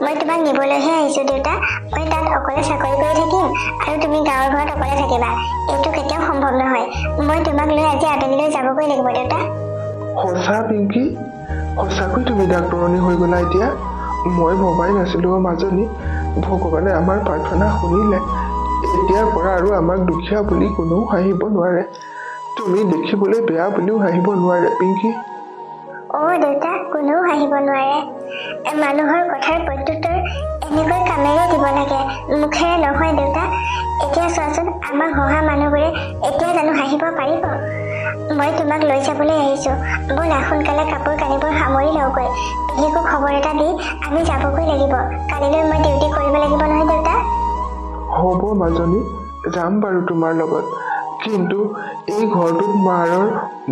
মই তোমাক নিবলৈহে আহিছোঁ দেউতা মই তাত অকলে চাকৰি কৰি থাকিম আৰু তুমি গাঁৱৰ ঘৰত অকলে থাকিবা এইটো কেতিয়াও সম্ভৱ নহয় মই তোমাক লৈ আজি আবেলিলৈ যাবগৈ লাগিব দেউতা সঁচা পিংকী সঁচাকৈ তুমি ডাক্তৰণী হৈ গ'লা এতিয়া মই ভবাই নাছিলোঁ মাজনী ভগৱানে আমাৰ প্ৰাৰ্থনা শুনিলে এতিয়াৰ পৰা আৰু আমাক দুখীয়া বুলি কোনেও হাঁহিব নোৱাৰে তুমি দেখিবলৈ বেয়া বুলিও হাঁহিব নোৱাৰে পিংকী দেউতা কোনেও হাঁহিব নোৱাৰে মানুহৰ কথাৰ প্ৰত্যুত্তৰ এনেকৈ কামেৰে দিব লাগে মুখেৰে নহয় দেউতা এতিয়া চোৱাচোন আমাক হহা মানুহবোৰে এতিয়া জানো হাঁহিব পাৰিব মই তোমাক লৈ যাবলৈ আহিছোঁ ব'লা সোনকালে কাপোৰ কানিবোৰ সামৰি লওঁগৈ পেহীকো খবৰ এটা দি আমি যাবগৈ লাগিব কালিলৈ মই ডিউটি কৰিব লাগিব নহয় দেউতা হ'ব মাজনী যাম বাৰু তোমাৰ লগত কিন্তু এই ঘৰটোত মাৰৰ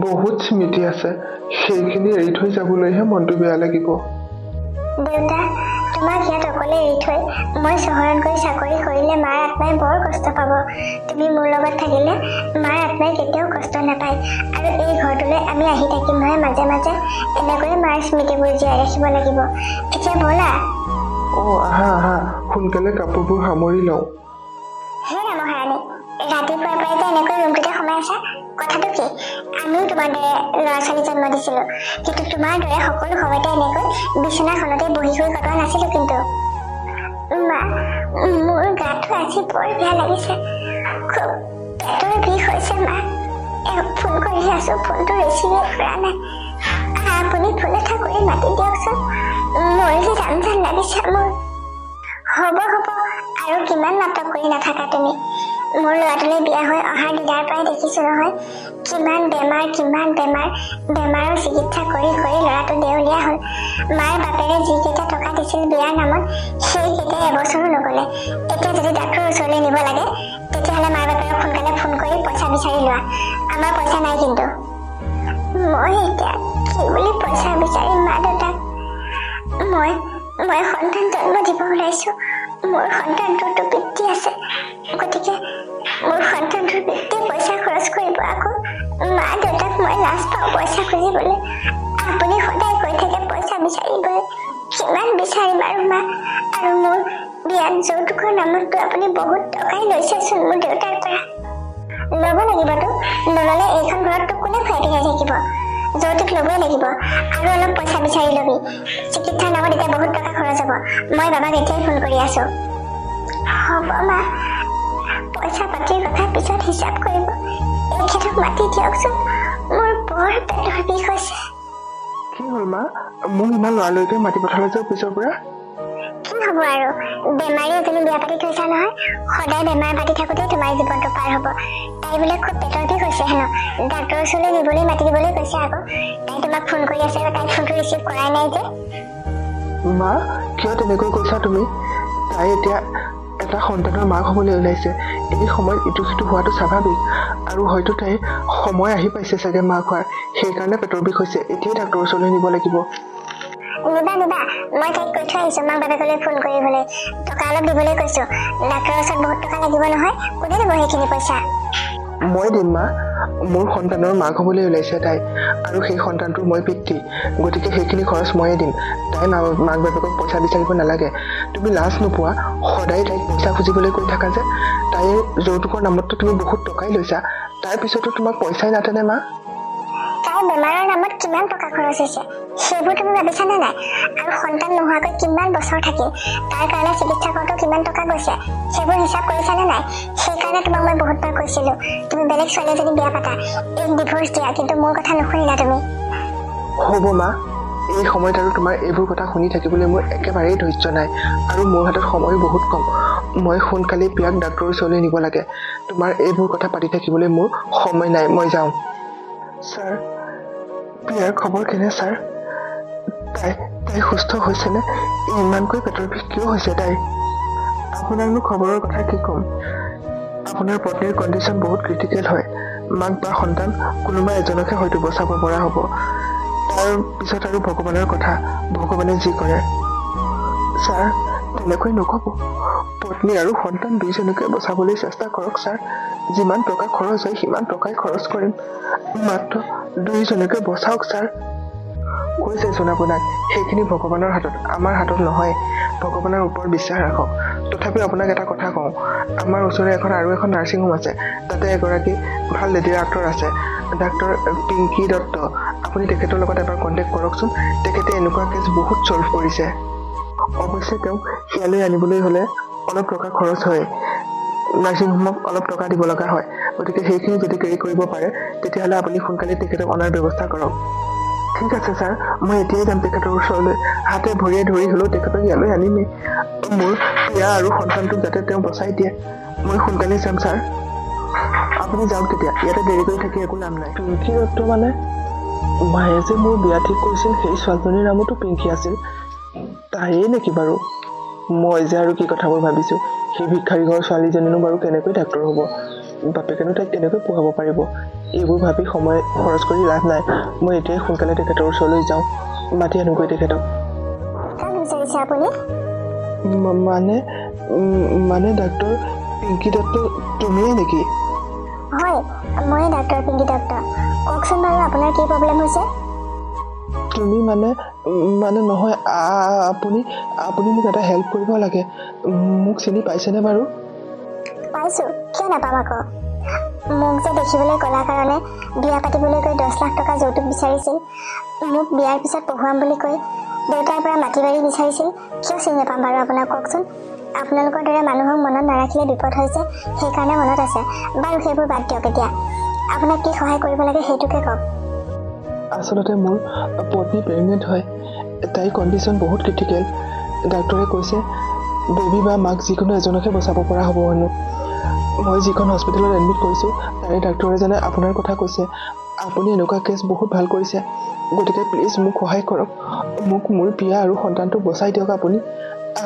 বহুত স্মৃতি আছে সেইখিনি এৰি থৈ যাবলৈহে মনটো বেয়া লাগিব দেউতা তোমাক ইয়াত অকলে এৰি থৈ মই চহৰত গৈ চাকৰি কৰিলে মাৰ আত্মাই বৰ কষ্ট পাব তুমি মোৰ লগত থাকিলে মাৰ আত্মাই কেতিয়াও কষ্ট নাপায় আৰু এই ঘৰটোলৈ আমি আহি থাকিম নহয় মাজে মাজে এনেকৈয়ে মাৰ স্মৃতিবোৰ জীয়াই ৰাখিব লাগিব এতিয়া ব'লা আহা সোনকালে কাপোৰবোৰ সামৰি লওঁ হে মহাৰাণী ৰাতিপুৱাৰ পৰাই যে এনেকৈ ৰুমটোতে সোমাই আছা কথাটো কি আমিও তোমাৰ দৰে ল'ৰা ছোৱালী জন্ম দিছিলোঁ কিন্তু তোমাৰ দৰে সকলো সময়তে এনেকৈ বিচনাখনতে বহি কটোৱা নাছিলোঁ কিন্তু মা মোৰ গাটো আজি বৰ বেয়া লাগিছে খুব পেটৰ বিষ হৈছে মা ফোন কৰি আছোঁ ফোনটো ৰিচিভে কৰা নাই আপুনি ফোন এটা কৰি মাতি দিয়কচোন মোৰ যে যাম যেন লাগিছে মোৰ হ'ব আৰু কিমান নাটক কৰি নাথাকা তুমি মোৰ ল'ৰাটোলৈ বিয়া হৈ অহাৰ দিনাৰ পৰাই দেখিছোঁ নহয় কিমান বেমাৰৰ চিকিৎসা কৰি ল'ৰাটো দেউলীয়া হ'ল মাৰ বাপেৰে যিকেইটা টকা দিছিল বিয়াৰ নামত সেইকেইটাই এবছৰো নগ'লে এতিয়া যদি ডাক্তৰৰ ওচৰলৈ নিব লাগে তেতিয়াহ'লে মাৰ বাপেৰক সোনকালে ফোন কৰি পইচা বিচাৰি লোৱা আমাৰ পইচা নাই কিন্তু মই এতিয়া কি বুলি পইচা বিচাৰিম মা দেউতাক মই সন্তান জন্ম দিব ওলাইছোঁ মোৰ সন্তানটোৰতো বৃত্তি আছে গতিকে মোৰ সন্তানটোৰ বৃত্তি পইচা খৰচ কৰিব আকৌ মা দেউতাক মই লাজ পাওঁ পইচা খুজিবলৈ আপুনি সদায় কৈ থাকে পইচা বিচাৰিবলৈ কিমান বিচাৰিম আৰু মা আৰু মোৰ বিয়াত যৌতুকৰ নামততো আপুনি বহুত টকাই লৈছেচোন মোৰ দেউতাৰ পৰা ল'ব লাগিবতো নল'লে এইখন ঘৰততো কোনে খুৱাই পিন্ধাই থাকিব যৌতুক ল'বই লাগিব আৰু অলপ পইচা বিচাৰি ল'বি চিকিৎসাৰ নামত এতিয়া বহুত টকা খৰচ হ'ব মই বাবাক এতিয়াই ফোন কৰি আছোঁ হ'ব মা পইচা পাতিৰ কথা পিছত হিচাপ কৰিব এইখেতক মাতি দিয়কচোন মোৰ বৰ পেটৰ বিষ হৈছে কি হ'ল মা মোক ইমান লৰালৰিকৈ মাতি পঠালে যে অফিচৰ পৰা কি হ'ব আৰু বেমাৰী এজনী বিয়া পাতি থৈছা নহয় সদায় বেমাৰ পাতি থাকোঁতে তোমাৰ জীৱনটো পাৰ হ'ব তাই বোলে খুব পেটৰ বিষ হৈছে হেনো ডাক্তৰৰ ওচৰলৈ নিবলৈ মাতি দিবলৈ কৈছে আকৌ তাই তোমাক ফোন কৰি আছে তাই ফোনটো ৰিচিভ কৰাই নাই যে মা কিয় তেনেকৈ কৈছা তুমি তাই এতিয়া এটা সন্তানৰ মাক হ'বলৈ ওলাইছে এই সময়ত ইটো সিটো হোৱাটো স্বাভাৱিক আৰু হয়তো তাইৰ সময় আহি পাইছে চাগে মাক হোৱাৰ সেইকাৰণে পেটৰ বিষ হৈছে এতিয়াই ডাক্তৰৰ ওচৰলৈ নিব লাগিব নিবা নিবা মই তাইক কৈ থৈ আহিছো মাক বাপেকলৈ ফোন কৰিবলৈ টকা অলপ দিবলৈ কৈছো ডাক্তৰৰ ওচৰত বহুত টকা লাগিব নহয় কোনে দিব সেইখিনি পইচা মই দিম মা মোৰ সন্তানৰ মাক হ'বলৈ ওলাইছে তাই আৰু সেই সন্তানটোৰ মই পিতৃ গতিকে সেইখিনি খৰচ ময়ে দিম তাই মাক বাপেকক পইচা বিচাৰিব নালাগে তুমি লাজ নোপোৱা সদায় তাইক পইচা খুজিবলৈ কৈ থাকা যে তাইৰ যৌতুকৰ নামততো তুমি বহুত টকাই লৈছা তাৰপিছতো তোমাক পইচাই নাটেনে মা তাইৰ বেমাৰৰ নামত কিমান টকা খৰচ হৈছে সেইবোৰ তুমি ভাবিছানে নাই আৰু সন্তান নোহোৱাকৈ কিমান বছৰ থাকিল তাৰ কাৰণে চিকিৎসা কৰোঁতে কিমান টকা গৈছে সেইবোৰ হিচাপ কৰিছানে নাই সেইকাৰণে তোমাক মই বহুতবাৰ কৈছিলো তুমি বেলেগ ছোৱালী এজনী বিয়া পাতা এক ডিভোৰ্চ দিয়া কিন্তু মোৰ কথা নুশুনিলা তুমি হ'ব মা এই সময়ত আৰু তোমাৰ এইবোৰ কথা শুনি থাকিবলৈ মোৰ একেবাৰেই ধৈৰ্য নাই আৰু মোৰ হাতত সময় বহুত কম মই সোনকালে প্ৰিয়াক ডাক্তৰৰ ওচৰলৈ নিব লাগে তোমাৰ এইবোৰ কথা পাতি থাকিবলৈ মোৰ সময় নাই মই যাওঁ ছাৰ প্ৰিয়াৰ খবৰ কেনে ছাৰ তাই সুস্থ হৈছেনে ইমানকৈ পেটৰ বিষ কিয় হৈছে তাইৰ আপোনাকনো খবৰৰ কথা কি ক'ম আপোনাৰ পত্নীৰ কণ্ডিশ্যন বহুত ক্ৰিটিকেল হয় মাক বা সন্তান কোনোবা এজনকে হয়তো বচাব পৰা হ'ব তাৰ পিছত আৰু ভগৱানৰ কথা ভগৱানে যি কৰে ছাৰ তেনেকৈ নক'ব পত্নী আৰু সন্তান দুইজনকে বচাবলৈ চেষ্টা কৰক ছাৰ যিমান টকা খৰচ হয় সিমান টকাই খৰচ কৰিম মাত্ৰ দুইজনকে বচাওক ছাৰ কৈছেচোন আপোনাক সেইখিনি ভগৱানৰ হাতত আমাৰ হাতত নহয় ভগৱানৰ ওপৰত বিশ্বাস ৰাখক তথাপিও আপোনাক এটা কথা কওঁ আমাৰ ওচৰৰে আৰু এখন নাৰ্ছিং হোম আছে তাতে এগৰাকী ভাল লেডি ডাক্তৰ আছে ডাক্তৰ পিংকী দত্ত আপুনি তেখেতৰ লগত এবাৰ কণ্টেক্ট কৰকচোন তেখেতে এনেকুৱা কেছ বহুত ছল্ভ কৰিছে অৱশ্যে তেওঁক ইয়ালৈ আনিবলৈ হ'লে অলপ টকা খৰচ হয় নাৰ্ছিং হোমক অলপ টকা দিব লগা হয় গতিকে সেইখিনি যদি কেৰি কৰিব পাৰে তেতিয়াহ'লে আপুনি সোনকালে তেখেতক অনাৰ ব্যৱস্থা কৰক ঠিক আছে ছাৰ মই এতিয়াই যাম তেখেতৰ ওচৰলৈ হাতে ভৰিয়ে ধৰি হ'লেও তেখেতক ইয়ালৈ আনিমেই মোৰ প্ৰিয়া আৰু সন্তানটোক যাতে তেওঁ বচাই দিয়ে মই সোনকালে যাম ছাৰ আপুনি যাওক তেতিয়া ইয়াতে দেৰি কৰি থাকি একো নাম নাই পিংকী দত্ত মানে মায়ে যে মোৰ বিয়া ঠিক কৰিছিল সেই ছোৱালীজনীৰ নামতো পিংকী আছিল তাইয়ে নেকি বাৰু মই যে আৰু কি কথাবোৰ ভাবিছোঁ সেই ভিক্ষাৰী ঘৰৰ ছোৱালীজনীনো বাৰু কেনেকৈ ডাক্তৰ হ'ব বাপেকেনো তাইক কেনেকৈ পঢ়াব পাৰিব এইবোৰ ভাবি সময় খৰচ কৰি লাভ নাই মই এতিয়াই সোনকালে তেখেতৰ ওচৰলৈ যাওঁ মাতি আনোগৈ তেখেতক মানে ডাক্তৰ পিংকী দত্ত তুমিয়ে নেকি হয় মই ডাক্তৰ পিংকী দত্ত কওকচোন বাৰু আপোনাৰ কি প্ৰব্লেম হৈছে তুমি মানে নহয় আপুনি মোক এটা হেল্প কৰিব লাগে মোক চিনি পাইছেনে বাৰু পাইছোঁ কিয় নাপাম আকৌ মোক যে দেখিবলৈ ক'লা কাৰণে বিয়া পাতিবলৈ গৈ 10 লাখ টকা যৌতুক বিচাৰিছিল মোক বিয়াৰ পিছত পঢ়ুৱাম বুলি কৈ দেউতাৰ পৰা মাটি বাৰী বিচাৰিছিল কিয় চিনি নাপাম বাৰু আপোনাক কওকচোন আপোনালোকৰ দৰে মানুহক মনত নাৰাখিলে বিপদ হৈছে সেইকাৰণে মনত আছে বাৰু সেইবোৰ বাদ দিয়ক এতিয়া আপোনাক কি সহায় কৰিব লাগে সেইটোকে কওক আচলতে মোৰ পত্নী প্ৰেগনেণ্ট হয় তাইৰ কণ্ডিশ্যন বহুত ক্ৰিটিকেল ডাক্তৰে কৈছে বেবী বা মাক যিকোনো এজনকে বচাব পৰা হ'ব হেনো মই যিখন হস্পিটেলত এডমিট কৰিছোঁ তাৰে ডাক্তৰ এজনে আপোনাৰ কথা কৈছে আপুনি এনেকুৱা কেছ বহুত ভাল কৰিছে গতিকে প্লিজ মোক সহায় কৰক মোক মোৰ প্ৰিয়া আৰু সন্তানটোক বচাই দিয়ক আপুনি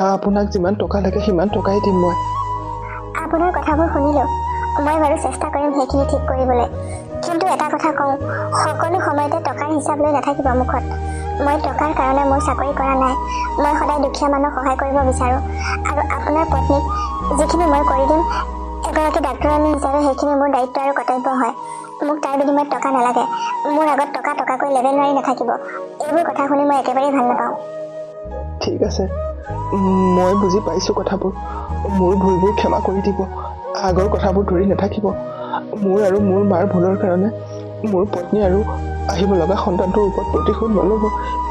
আপোনাক যিমান টকা লাগে সিমান টকাই দিম মই আপোনাৰ কথাবোৰ শুনিলোঁ মই বাৰু চেষ্টা কৰিম সেইখিনি ঠিক কৰিবলৈ কিন্তু এটা কথা কওঁ সকলো সময়তে টকাৰ হিচাপ লৈ নাথাকিব মুখত মই টকাৰ কাৰণে মোৰ চাকৰি কৰা নাই মই সদায় দুখীয়া মানুহক সহায় কৰিব বিচাৰোঁ আৰু আপোনাৰ পত্নীক যিখিনি মই কৰি দিম এগৰাকী ডাক্তৰণী হিচাপে সেইখিনি মোৰ দায়িত্ব আৰু কৰ্তব্য হয় মোক তাৰ বিনিময়ত টকা নালাগে মোৰ আগত টকাকৈ লেবেল মাৰি নাথাকিব এইবোৰ কথা শুনি মই একেবাৰেই ভাল নাপাওঁ ঠিক আছে মই বুজি পাইছোঁ কথাবোৰ মোৰ ভুলবোৰ ক্ষমা কৰি দিব আগৰ কথাবোৰ ধৰি নাথাকিব মোৰ আৰু মোৰ মাৰ ভুলৰ কাৰণে মোৰ পত্নী আৰু আহিব লগা সন্তানটোৰ ওপৰত প্ৰতিশোধ নল'ব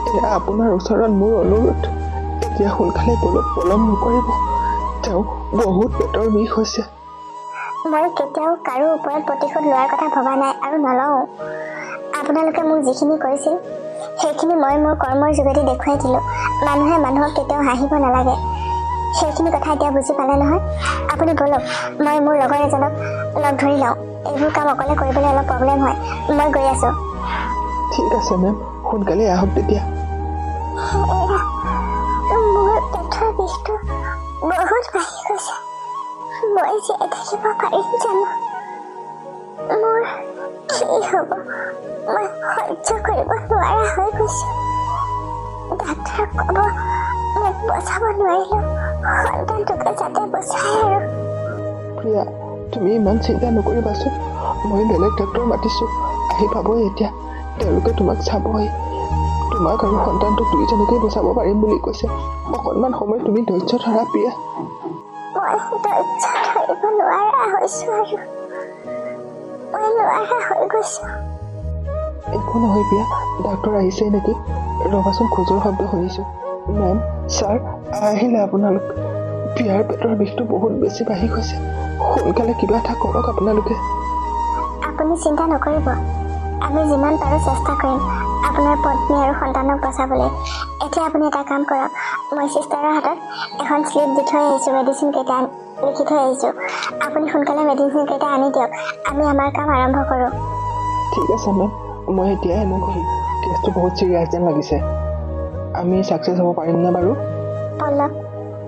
এয়া আপোনাৰ ওচৰত মোৰ অনুৰোধ এতিয়া সোনকালে পলম নকৰিব তেওঁ বহুত পেটৰ বিষ হৈছে মই কেতিয়াও কাৰো ওপৰত প্ৰতিশোধ লোৱাৰ কথা ভবা নাই আৰু নলওঁ আপোনালোকে মোক যিখিনি কৰিছিল সেইখিনি মই মোৰ কৰ্মৰ যোগেদি দেখুৱাই দিলোঁ মানুহে মানুহক কেতিয়াও হাঁহিব নালাগে সেইখিনি কথা এতিয়া বুজি পালে নহয় আপুনি বলক মই মোৰ লগৰ এজনক লগ ধৰি লওঁ এইবোৰ কাম অকলে কৰিবলৈ অলপ প্ৰব্লেম হয় মই গৈ আছোঁ ঠিক আছে মেম সোনকালে আহক তেতিয়া মোৰ পেটৰ বিষটো বহুত বাঢ়ি গৈছে মই জীয়াই থাকিব পাৰিম জানো মোৰ কি হ'ব মই সহ্য কৰিব নোৱাৰা হৈ গৈছোঁ ডাক্তৰক ক'ব মোক বচাব নোৱাৰিলো সন্তানটোকে যাতে বচায় আৰু প্ৰিয়া তুমি ইমান চিন্তা নকৰিবাচোন মই বেলেগ ডাক্তৰ মাতিছোঁ আহি পাবই এতিয়া তেওঁলোকে তোমাক চাবই তোমাক আৰু সন্তানটোক দুইজনকেই বচাব পাৰিম বুলি কৈছে অকণমান সময় তুমি ধৈৰ্য ধৰা প্ৰিয়া মই ধৈৰ্য ধৰিব নোৱাৰা হৈছো আৰু মই নোৱাৰা হৈ গৈছো একো নহয় প্ৰিয়া ডাক্তৰ আহিছেই নেকি ৰবাচোন খোজৰ শব্দ শুনিছোঁ মেম ছাৰ আহিলে আপোনালোক প্ৰিয়াৰ পেটৰ বিষটো বহুত বেছি বাঢ়ি গৈছে সোনকালে কিবা এটা কৰক আপোনালোকে আপুনি চিন্তা নকৰিব আমি যিমান পাৰোঁ চেষ্টা কৰিম আপোনাৰ পত্নী আৰু সন্তানক বচাবলৈ এতিয়া আপুনি এটা কাম কৰক মই চিষ্টাৰৰ হাতত এখন শ্লিপ দি থৈ আহিছোঁ মেডিচিন কেইটা লিখি থৈ আহিছোঁ আপুনি সোনকালে মেডিচিন কেইটা আনি দিয়ক আমি আমাৰ কাম আৰম্ভ কৰোঁ ঠিক আছে মেম মই এতিয়াই এনে কৰিম কেছটো বহুত চিৰিয়াছ যেন লাগিছে আমি ছাকচেছ হ'ব পাৰিম নে বাৰু পল্লৱ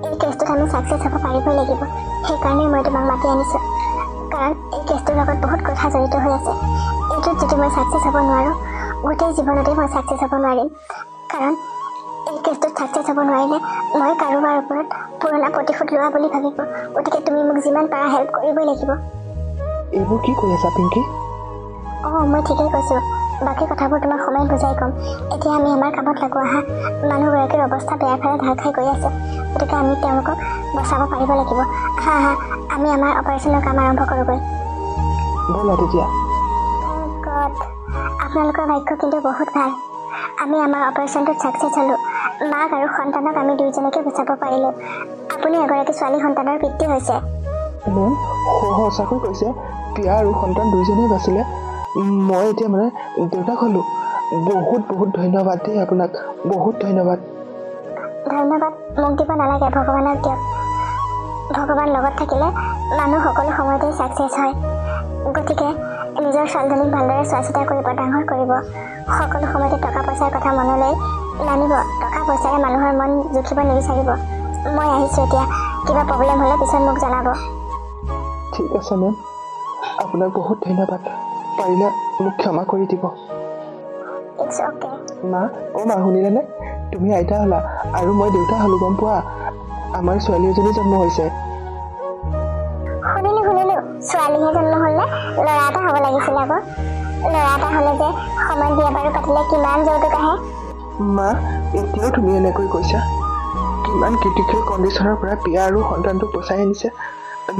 এই কেছটোত আমি ছাকচেছ হ'ব পাৰিবই লাগিব সেইকাৰণে মই তোমাক মাতি আনিছোঁ কাৰণ এই কেছটোৰ লগত বহুত কথা জড়িত হৈ আছে এইটোত যদি মই ছাকচেছ হ'ব নোৱাৰোঁ গোটেই জীৱনতেই মই ছাকচেছ হ'ব নোৱাৰিম কাৰণ এই কেছটোত ছাকচেছ হ'ব নোৱাৰিলে মই কাৰোবাৰ ওপৰত পুৰণা প্ৰতিশোধ লোৱা বুলি ভাবিব গতিকে তুমি মোক যিমান পাৰা হেল্প কৰিবই লাগিব এইবোৰ কি কৈ আছা পিংকি অঁ মই ঠিকেই কৈছোঁ বাকী কথাবোৰ তোমাক সময়ত বুজাই ক'ম এতিয়া আমি আমাৰ কামত লাগো আহা মানুহগৰাকীৰ অৱস্থা বেয়াৰ ফালে ঢাল খাই গৈ আছে গতিকে আমি তেওঁলোকক বচাব পাৰিব লাগিব আহা আহা আমি আমাৰ অপাৰেশ্যনৰ কাম আৰম্ভ কৰোঁগৈ ব'লা তেতিয়া গড আপোনালোকৰ ভাগ্য কিন্তু বহুত ভাল আমি আমাৰ অপাৰেশ্যনটোত ছাকচেছ হ'লোঁ মাক আৰু সন্তানক আমি দুয়োজনকে বচাব পাৰিলোঁ আপুনি এগৰাকী ছোৱালী সন্তানৰ পিতৃ হৈছে মেম সঁচাকৈ কৈছে প্ৰিয়া আৰু সন্তান দুইজনেই বাচিলে মই এতিয়া মানে দেউতাক হ'লোঁ বহুত বহুত ধন্যবাদ দেই আপোনাক বহুত ধন্যবাদ ধন্যবাদ মোক দিব নালাগে ভগৱানক দিয়ক ভগৱান লগত থাকিলে মানুহ সকলো সময়তেই ছাকচেছ হয় গতিকে নিজৰ ছোৱালীজনীক ভালদৰে চোৱা চিতা কৰিব ডাঙৰ কৰিব সকলো সময়তে টকা পইচাৰ কথা মনলৈ নানিব টকা পইচাৰে মানুহৰ মন জুখিব নিবিচাৰিব মই আহিছোঁ এতিয়া কিবা প্ৰব্লেম হ'লে পিছত মোক জনাব ঠিক আছে মেম আপোনাক বহুত ধন্যবাদ পাৰিলে মোক ক্ষমা কৰি দিব ইটছ অ'কে মা মা শুনিলেনে তুমি আইতা হ'লা আৰু মই দেউতা হ'লোঁ গম পোৱা আমাৰ ছোৱালী এজনী জন্ম হৈছে শুনিলোঁ ছোৱালীহে জন্ম হ'লে ল'ৰা এটা হ'ব লাগিছিল আকৌ ল'ৰা এটা হ'লে যে সময়ত বিয়া বাৰু পাতিলে কিমান যৌতুক আহে মা এতিয়াও তুমি এনেকৈ কৈছা কিমান ক্ৰিটিকেল কণ্ডিশ্যনৰ পৰা বিয়া আৰু সন্তানটোক বচাই আনিছে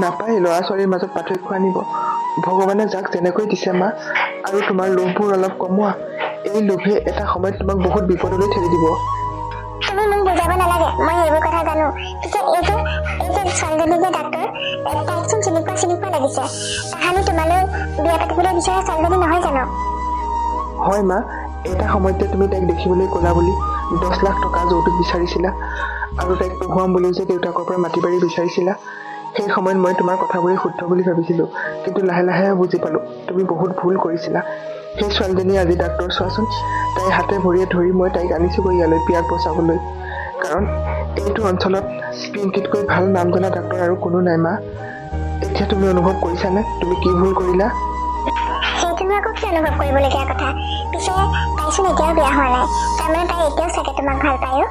নাপায় ল'ৰা ছোৱালীৰ মাজত পাৰ্থক্য আনিব ভগৱানে যাক যেনেকৈ দিছে মা আৰু তোমাৰ লোভবোৰ অলপ কমোৱা এই লোভে এটা সময়ত তোমাক বহুত বিপদলৈ ঠেলি দিব তুমি মোক বুজাব নালাগে মই এইবোৰ কথা জানো পিছে এই যে ছোৱালীজনী যে ডাক্তৰ তাইকচোন চিনি পোৱা লাগিছে তাহানি তোমালৈ বিয়া পাতিবলৈ বিচৰা ছোৱালীজনী নহয় জানো হয় মা এটা সময়তে তুমি তাইক দেখিবলৈ ক'লা বুলি 10 লাখ টকা যৌতুক বিচাৰিছিলা আৰু তাইক পঢ়ুৱাম বুলিও যে দেউতাকৰ পৰা মাটি বাৰী বিচাৰিছিলা সেই সময়ত মই তোমাৰ কথাবোৰেই শুদ্ধ বুলি ভাবিছিলোঁ কিন্তু লাহে লাহে বুজি পালোঁ তুমি বহুত ভুল কৰিছিলা সেই ছোৱালীজনী আজি ডাক্তৰ চোৱাচোন তাইৰ হাতে ভৰিয়ে ধৰি মই তাইক আনিছোঁগৈ ইয়ালৈ পিয়াক বচাবলৈ কাৰণ এইটো অঞ্চলত পিংকিতকৈ ভাল নাম জনা ডাক্তৰ আৰু কোনো নাই মা এতিয়া তুমি অনুভৱ কৰিছানে তুমি কি ভুল কৰিলা সেইটোনো আকৌ কি অনুভৱ কৰিবলগীয়া কথা পিছে তাইচোন এতিয়াও বিয়া হোৱা নাই তাৰমানে তাই এতিয়াও চাগে তোমাক ভাল পায়ো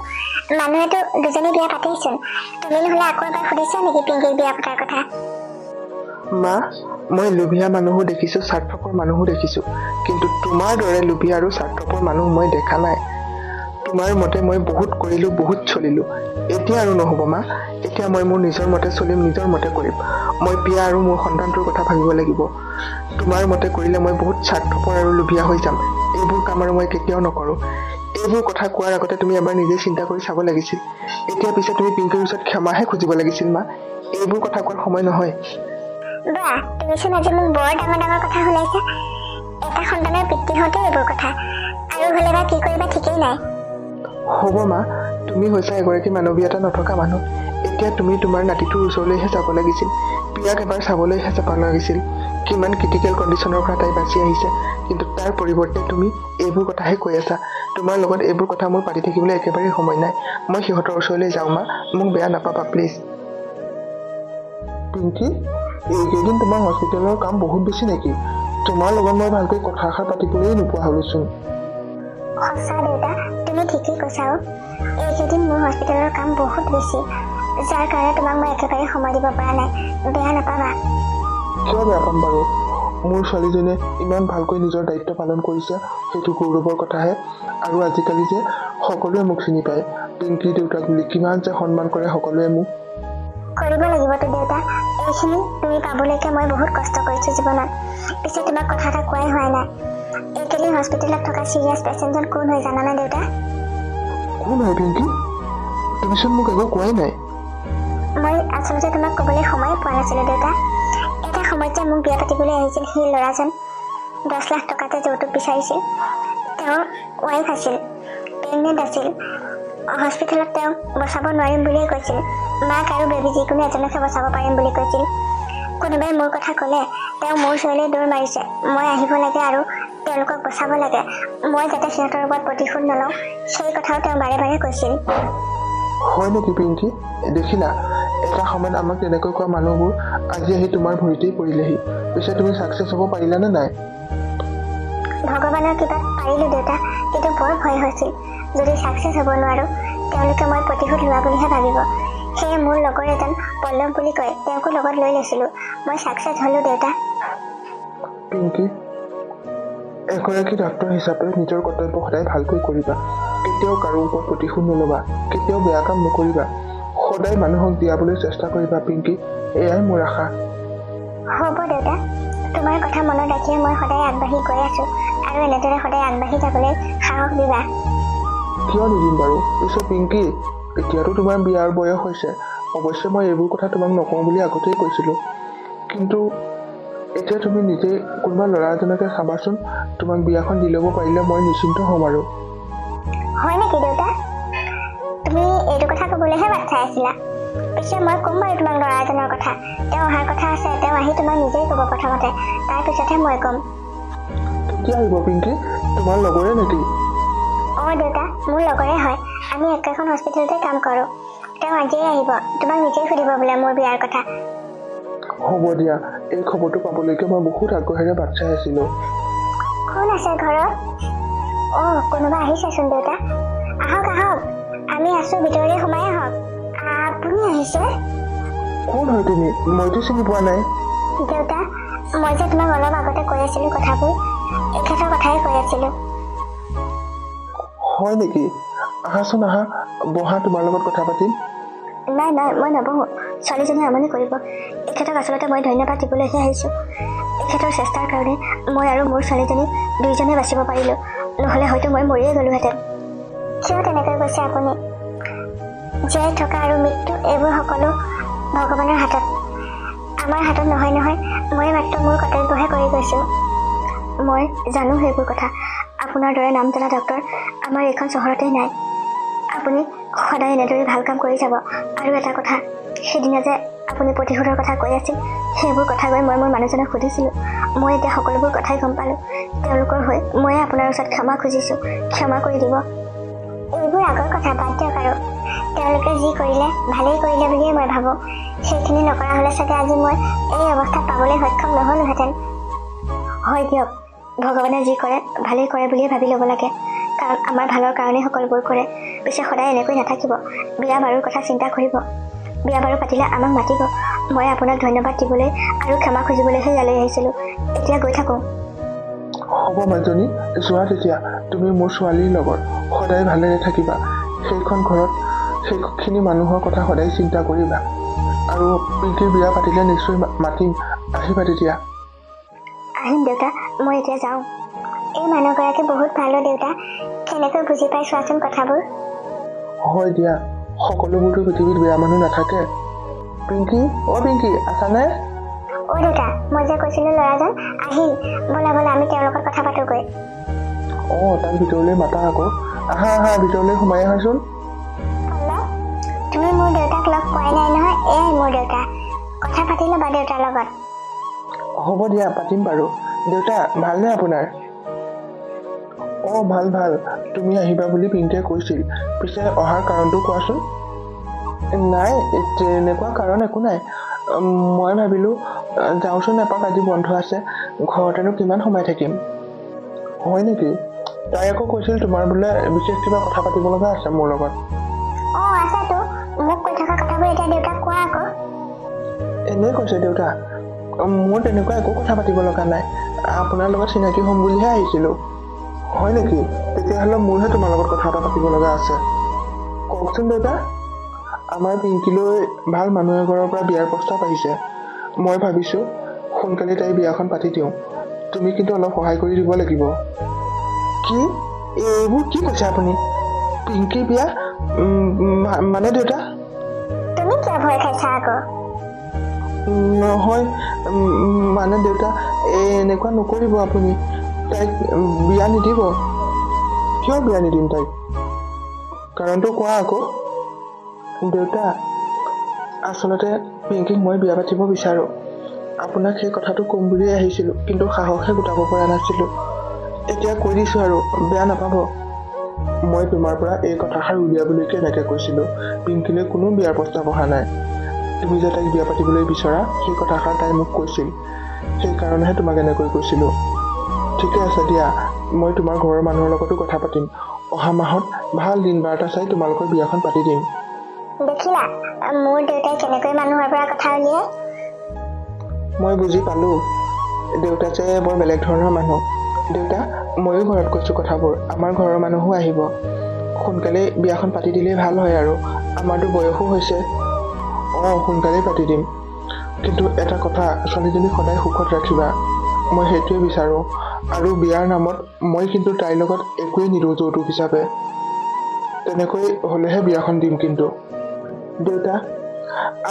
মানুহেতো দুজনী বিয়া পাতেইচোন তুমি নহ'লে আকৌ এবাৰ সুধিছা নেকি পিংকিক বিয়া পতাৰ কথা মা মই লোভীয়া মানুহো দেখিছোঁ স্বাৰ্থপৰ মানুহো দেখিছোঁ কিন্তু তোমাৰ দৰে লোভীয়া আৰু স্বাৰ্থপৰ মানুহ মই দেখা নাই তোমাৰ মতে মই বহুত কৰিলোঁ বহুত চলিলোঁ এতিয়া আৰু নহ'ব মা এতিয়া মই মোৰ নিজৰ মতে চলিম নিজৰ মতে কৰিম মই বিয়া আৰু মোৰ সন্তানটোৰ কথা ভাবিব লাগিব তোমাৰ মতে কৰিলে মই বহুত স্বাৰ্থপৰ আৰু লোভীয়া হৈ যাম এইবোৰ কাম আৰু মই কেতিয়াও নকৰোঁ এইবোৰ কথা কোৱাৰ আগতে তুমি এবাৰ নিজে চিন্তা কৰি চাব লাগিছিল এতিয়া পিছে তুমি পিংকিৰ ওচৰত ক্ষমাহে খুজিব লাগিছিল মা এইবোৰ কথা কোৱাৰ সময় নহয় বা তুমিচোন আজি মোক বৰ ডাঙৰ ডাঙৰ কথা শুনাইছা এটা সন্তানৰ পিতৃ হওঁতে এইবোৰ কথা আৰু হ'লে বা কি কৰিবা ঠিকেই নাই হ'ব মা তুমি হৈছা এগৰাকী মানৱীয়তা নথকা মানুহ এতিয়া তুমি তোমাৰ নাতিটোৰ ওচৰলৈহে যাব লাগিছিল প্ৰিয়াক এবাৰ চাবলৈহে যাব লাগিছিল কিমান ক্ৰিটিকেল কণ্ডিশ্যনৰ পৰা তাই বাচি আহিছে কিন্তু তাৰ পৰিৱৰ্তে তুমি এইবোৰ কথাহে কৈ আছা তোমাৰ লগত এইবোৰ কথা মোৰ পাতি থাকিবলৈ একেবাৰে সময় নাই মই সিহঁতৰ ওচৰলৈ যাওঁ মা মোক বেয়া নাপাবা প্লিজ পিংকি এইকেইদিন তোমাৰ হস্পিটেলৰ কাম বহুত বেছি নেকি তোমাৰ লগত মই ভালকৈ কথা এষাৰ পাতিবলৈয়ে নোপোৱা হ'লোচোন সঁচা দেউতা তুমি ঠিকেই কৈছা। এইকেইদিন মোৰ হস্পিটেলৰ কাম বহুত বেছি, যাৰ কাৰণে তোমাক মই একেবাৰে সময় দিব পৰা নাই। বেয়া নাপাবা। কিয় বেয়া পাম বাৰু? মোৰ ছোৱালীজনীয়ে ইমান ভালকৈ নিজৰ দায়িত্ব পালন কৰিছে, সেইটো গৌৰৱৰ কথাহে। আৰু আজিকালি যে সকলোৱে মোক চিনি পায়, পিংকী দেউতাক বুলি কিমান যে সন্মান কৰে সকলোৱে মোক। কৰিব লাগিবতো দেউতা, এইখিনি তুমি পাবলৈকে মই বহুত কষ্ট কৰিছোঁ জীৱনত। পিছে তোমাক কথা এটা কোৱাই হোৱা নাই, এইকেইদিন হস্পিটেলত থকা চিৰিয়াছ পেচেণ্টজন কোন হয় জানানে দেউতা? কোন হয় পিংকী? তুমিচোন মোক একো কোৱাই নাই। মই আচলতে তোমাক ক'বলৈ সময় পোৱা নাছিলোঁ দেউতা। এটা সময়ত যে মোক বিয়া পাতিবলৈ আহিছিল সেই ল'ৰাজন, 10 লাখ টকাতে যৌতুক বিচাৰিছিল। তেওঁৰ ৱাইফ আছিল, প্ৰেগনেণ্ট আছিল। হস্পিটেলত তেওঁক বচাব নোৱাৰিম বুলিয়ে কৈছিল। মাক আৰু বেবী যিকোনো এজনকহে বচাব পাৰিম বুলি কৈছিল। কোনোবাই মোৰ কথা ক'লে তেওঁ মোৰ ওচৰলৈ দৌৰ মাৰিছে। মই আহিব লাগে আৰু তেওঁলোকক বচাব লাগে। মই যাতে সিহঁতৰ ওপৰত প্ৰতিশোধ নলওঁ সেই কথাও তেওঁ বাৰে বাৰে কৈছিল। হয় নেকি পিংকী? দেখিলা, এটা সময়ত আমাক তেনেকৈ কোৱা মানুহবোৰ আজি আহি তোমাৰ ভৰিতেই পৰিলেহি। পিছে তুমি ছাকচেছ হ'ব পাৰিলানে নাই? ভগৱানৰ কৃপাত পাৰিলোঁ দেউতা, কিন্তু বৰ ভয় হৈছিল। যদি ছাকচেছ হ'ব নোৱাৰোঁ তেওঁলোকে মই প্ৰতিশোধ লোৱা বুলিহে ভাবিব। সেয়ে মোৰ লগৰ এজন পল্লৱ বুলি কয়, তেওঁকো লগত লৈ লৈছিলোঁ। মই ছাকচেছ হ'লোঁ দেউতা। পিংকী, এগৰাকী ডাক্তৰ হিচাপে নিজৰ কৰ্তব্য সদায় ভালকৈ কৰিবা। কেতিয়াও কাৰো ওপৰত প্ৰতিশোধ নল'বা, কেতিয়াও বেয়া কাম নকৰিবা। সদায় মানুহক দিয়াবলৈ চেষ্টা কৰিবা পিংকী, এয়াই মোৰ আশা। হ'ব দেউতা, তোমাৰ কথা মনত ৰাখিয়ে মই সদায় আগবাঢ়ি গৈ আছোঁ, আৰু এনেদৰে সদায় আগবাঢ়ি যাবলৈ সাহস দিবা। কিয় নিদিম বাৰু? পিছে পিংকী, এতিয়াতো তোমাৰ বিয়াৰ বয়স হৈছে। অৱশ্যে মই এইবোৰ কথা তোমাক নকওঁ বুলি আগতেই কৈছিলোঁ, কিন্তু এতিয়া তুমি নিজেই কোনোবা ল'ৰা এজনকে চাবাচোন, তোমাক বিয়াখন দি ল'ব পাৰিলে মই নিশ্চিন্ত হ'ম। আৰু হয় নেকি দেউতা? তুমি এইটো কথা ক'বলৈহে বাট চাই আছিলা? পিছে মই ক'ম বাৰু তোমাক ল'ৰা এজনৰ কথা। তেওঁ অহাৰ কথা আছে, তেওঁ আহি তোমাক নিজেই ক'ব প্ৰথমতে, তাৰপিছতহে মই ক'ম। কেতিয়া আহিব পিংকী? তোমাৰ লগৰে নেকি? দেউতা, মোৰ লগৰে হয়। আমি একেখন হস্পিটেলতে কাম কৰোঁ। তেওঁ আজিয়ে আহিব, তোমাক নিজেই সুধিব বোলে মোৰ বিয়াৰ কথা। হ'ব দিয়া, এই খবৰটো পাবলৈকে মই বহুত আগ্ৰহেৰে বাট চাই আছিলোঁ। কোন আছে ঘৰত? কোনোবা আহিছেচোন দেউতা। আহক আহক, আমি আছোঁ, ভিতৰলৈ সোমাই আহক। আপুনি আহিছে? কোন হয় তুমি? মইতো চিনি পোৱা নাই। দেউতা, মই যে তোমাক অলপ আগতে কৈ আছিলোঁ কথাবোৰ, এখেতৰ কথাই কৈ আছিলোঁ। হয় নেকি? আহাচোন আহা, বহা, তোমাৰ লগত কথা পাতিম। নাই মই নবহোঁ, ছোৱালীজনীয়ে আমনি কৰিব। এখেতক আচলতে মই ধন্যবাদ দিবলৈহে আহিছোঁ। এখেতৰ চেষ্টাৰ কাৰণে মই আৰু মোৰ ছোৱালীজনী দুয়োজনে বাচিব পাৰিলোঁ, নহ'লে হয়তো মই মৰিয়ে গ'লোহেঁতেন। কিয় তেনেকৈ কৈছে আপুনি? জীয়াই থকা আৰু মৃত্যু এইবোৰ সকলো ভগৱানৰ হাতত, আমাৰ হাতত নহয়। মই মাত্ৰ মোৰ কৰ্তব্যহে কৰি গৈছোঁ। মই জানো সেইবোৰ কথা। আপোনাৰ দৰে নাম জনা ডক্তৰ আমাৰ এইখন চহৰতেই নাই। আপুনি সদায় এনেদৰে ভাল কাম কৰি যাব। আৰু এটা কথা, সেইদিনা যে আপুনি প্ৰতিশোধৰ কথা কৈ আছিল, সেইবোৰ কথা গৈ মই মোৰ মানুহজনক সুধিছিলোঁ। মই এতিয়া সকলোবোৰ কথাই গম পালোঁ। তেওঁলোকৰ হৈ মই আপোনাৰ ওচৰত ক্ষমা খুজিছোঁ, ক্ষমা কৰি দিব। এইবোৰ আগৰ কথা বাদ দিয়ক। আৰু তেওঁলোকে যি কৰিলে ভালেই কৰিলে বুলিয়ে মই ভাবোঁ। সেইখিনি নকৰা হ'লে চাগে আজি মই এই অৱস্থাত পাবলৈ সক্ষম নহ'লোহেঁতেন। হয় দিয়ক, ভগৱানে যি কৰে ভালেই কৰে বুলিয়ে ভাবি ল'ব লাগে, কাৰণ আমাৰ ভালৰ কাৰণেই সকলোবোৰ কৰে। পিছে সদায় এনেকৈ নাথাকিব, বিয়া বাৰুৰ কথা চিন্তা কৰিব। বিয়া বাৰু পাতিলে আমাক মাতিব। মই আপোনাক ধন্যবাদ দিবলৈ আৰু ক্ষমা খুজিবলৈহে ইয়ালৈ আহিছিলোঁ। এতিয়া গৈ থাকোঁ। হ'ব মাজনী, যোৱা তেতিয়া। তুমি মোৰ ছোৱালীৰ লগত সদায় ভালেৰে থাকিবা। সেইখন ঘৰত সেইখিনি মানুহৰ কথা সদায় চিন্তা কৰিবা। আৰু পিংকীৰ বিয়া পাতিলে নিশ্চয় মাতিম, আহিবা তেতিয়া। আহিম দেউতা, মই এতিয়া যাওঁ। এই মানুহগৰাকী বহুত ভালো দেউতা, কেনেকৈ বুজি পাই চোৱাচোন কথাবোৰ। হয় দিয়া, সকলোবোৰতো পৃথিৱীত বেয়া মানুহ নাথাকে। পিংকী, পিংকী, আছানে? দেউতা, মই যে কৈছিলোঁ ল'ৰাজন আহিল। ব'লা আমি তেওঁৰ লগত কথা পাতোগৈ। তাক ভিতৰলৈ মাতা আকৌ। আহা ভিতৰলৈ সোমাই আহাচোন। তুমি মোৰ দেউতাক লগ পোৱাই নাই নহয়, এয়াই মোৰ দেউতা। কথা পাতি ল'বা দেউতাৰ লগত। হ'ব দিয়া, পাতিম বাৰু। দেউতা, ভালনে আপোনাৰ? ভাল। তুমি আহিবা বুলি পিংকীয়ে কৈছিল। পিছে অহাৰ কাৰণটো কোৱাচোন। নাই, তেনেকুৱা কাৰণ একো নাই। মই ভাবিলোঁ যাওঁচোন এপাক, আজি বন্ধ আছে, ঘৰতেনো কিমান সময় থাকিম। হয় নেকি? তাই আকৌ কৈছিল তোমাৰ বোলে বিশেষ কিবা কথা পাতিব লগা আছে মোৰ লগত। অঁ আছেতো, মোক কৈ থকা কথাবোৰ এতিয়া দেউতাক কোৱা আকৌ। এনেই কৈছে দেউতা, মোৰ তেনেকুৱা একো কথা পাতিব লগা নাই, আপোনাৰ লগত চিনাকি হ'ম বুলিহে আহিছিলোঁ। হয় নেকি? তেতিয়াহ'লে মোৰহে তোমাৰ লগত কথা এটা পাতিব লগা আছে। কওকচোন দেউতা। আমাৰ পিংকিলৈ ভাল মানুহ এঘৰৰ পৰা বিয়াৰ প্ৰস্তাৱ আহিছে। মই ভাবিছোঁ সোনকালে তাই বিয়াখন পাতি দিওঁ। তুমি কিন্তু অলপ সহায় কৰি দিব লাগিব। কি? এইবোৰ কি কৈছে আপুনি? পিংকিৰ বিয়া? মানে দেউতা? তুমি কিয় ভয় খাইছা আকৌ? নহয়, মানে দেউতা এনেকুৱা নকৰিব আপুনি। তাইক বিয়া নিদিব। কিয় বিয়া নিদিম তাইক? কাৰণটো কোৱা আকৌ। দেউতা, আচলতে পিংকিক মই বিয়া পাতিব বিচাৰোঁ। আপোনাক সেই কথাটো ক'ম বুলিয়ে আহিছিলোঁ, কিন্তু সাহসহে গোটাব পৰা নাছিলোঁ। এতিয়া কৈ দিছোঁ আৰু, বেয়া নাপাব। মই তোমাৰ পৰা এই কথাষাৰ উলিয়াবলৈকে এনেকৈ কৈছিলোঁ। পিংকিলৈ কোনো বিয়াৰ প্ৰস্তাৱ অহা নাই। তুমি যে তাইক বিয়া পাতিবলৈ বিচৰা, সেই কথাষাৰ তাই মোক কৈছিল। সেইকাৰণেহে তোমাক এনেকৈ কৈছিলোঁ। ঠিকে আছে দিয়া, মই তোমাৰ ঘৰৰ মানুহৰ লগতো কথা পাতিম। অহা মাহত ভাল দিন বাৰ এটা চাই তোমালোকৰ বিয়াখন পাতি দিম। দেখিলা মোৰ দেউতাই কেনেকৈ মানুহৰ পৰা কথা উলিয়াই? মই বুজি পালোঁ। দেউতা যে বৰ বেলেগ ধৰণৰ মানুহ। দেউতা, ময়ো ঘৰত কৈছোঁ কথাবোৰ। আমাৰ ঘৰৰ মানুহো আহিব। সোনকালেই বিয়াখন পাতি দিলেই ভাল হয় আৰু। আমাৰতো বয়সো হৈছে। অঁ, সোনকালেই পাতি দিম। কিন্তু এটা কথা, ছোৱালীজনীক সদায় সুখত ৰাখিবা। মই সেইটোৱে বিচাৰোঁ। আৰু বিয়াৰ নামত মই কিন্তু তাইৰ লগত একোৱেই নিদিওঁ যৌতুক হিচাপে। তেনেকৈ হ'লেহে বিয়াখন দিম কিন্তু। দেউতা,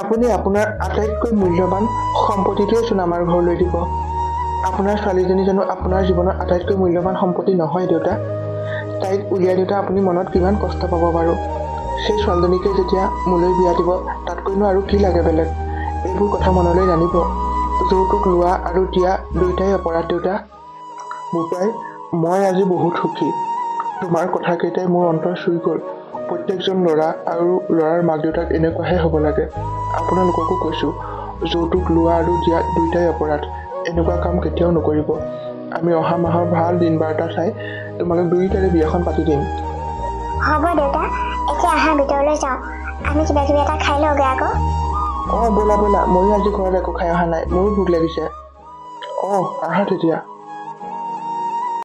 আপুনি আপোনাৰ আটাইতকৈ মূল্যৱান সম্পত্তিটোৱেচোন আমাৰ ঘৰলৈ দিব। আপোনাৰ ছোৱালীজনী জানো আপোনাৰ জীৱনৰ আটাইতকৈ মূল্যৱান সম্পত্তি নহয় দেউতা? তাইক উলিয়াই দিওঁতে আপুনি মনত কিমান কষ্ট পাব বাৰু? সেই ছোৱালীজনীকে যেতিয়া মোলৈ বিয়া দিব, তাতকৈনো আৰু কি লাগে বেলেগ? এইবোৰ কথা মনলৈ নানিব। যৌতুক লোৱা আৰু দিয়া দুয়োটাই অপৰাধ দেউতা। বোপাই, মই আজি বহুত সুখী। তোমাৰ কথাকেইটাই মোৰ অন্তৰ চুই গ'ল। প্ৰত্যেকজন ল'ৰা আৰু ল'ৰাৰ মাক দেউতাক এনেকুৱাহে হ'ব লাগে। আপোনালোককো কৈছোঁ, যৌতুক লোৱা আৰু দিয়া দুয়োটাই অপৰাধ। এনেকুৱা কাম কেতিয়াও নকৰিব। আমি অহা মাহৰ ভাল দিন বাৰ এটা চাই তোমালোক দুয়োটাৰে বিয়াখন পাতি দিম। হ'ব দেউতা, এতিয়া আহা ভিতৰলৈ যাওঁ। আমি কিবা কিবি এটা খাই লওঁগৈ আকৌ। অঁ, ব'লা ব'লা, ময়ো আজি ঘৰত একো খাই অহা নাই, মোৰো ভোক লাগিছে। অঁ, আহা তেতিয়া।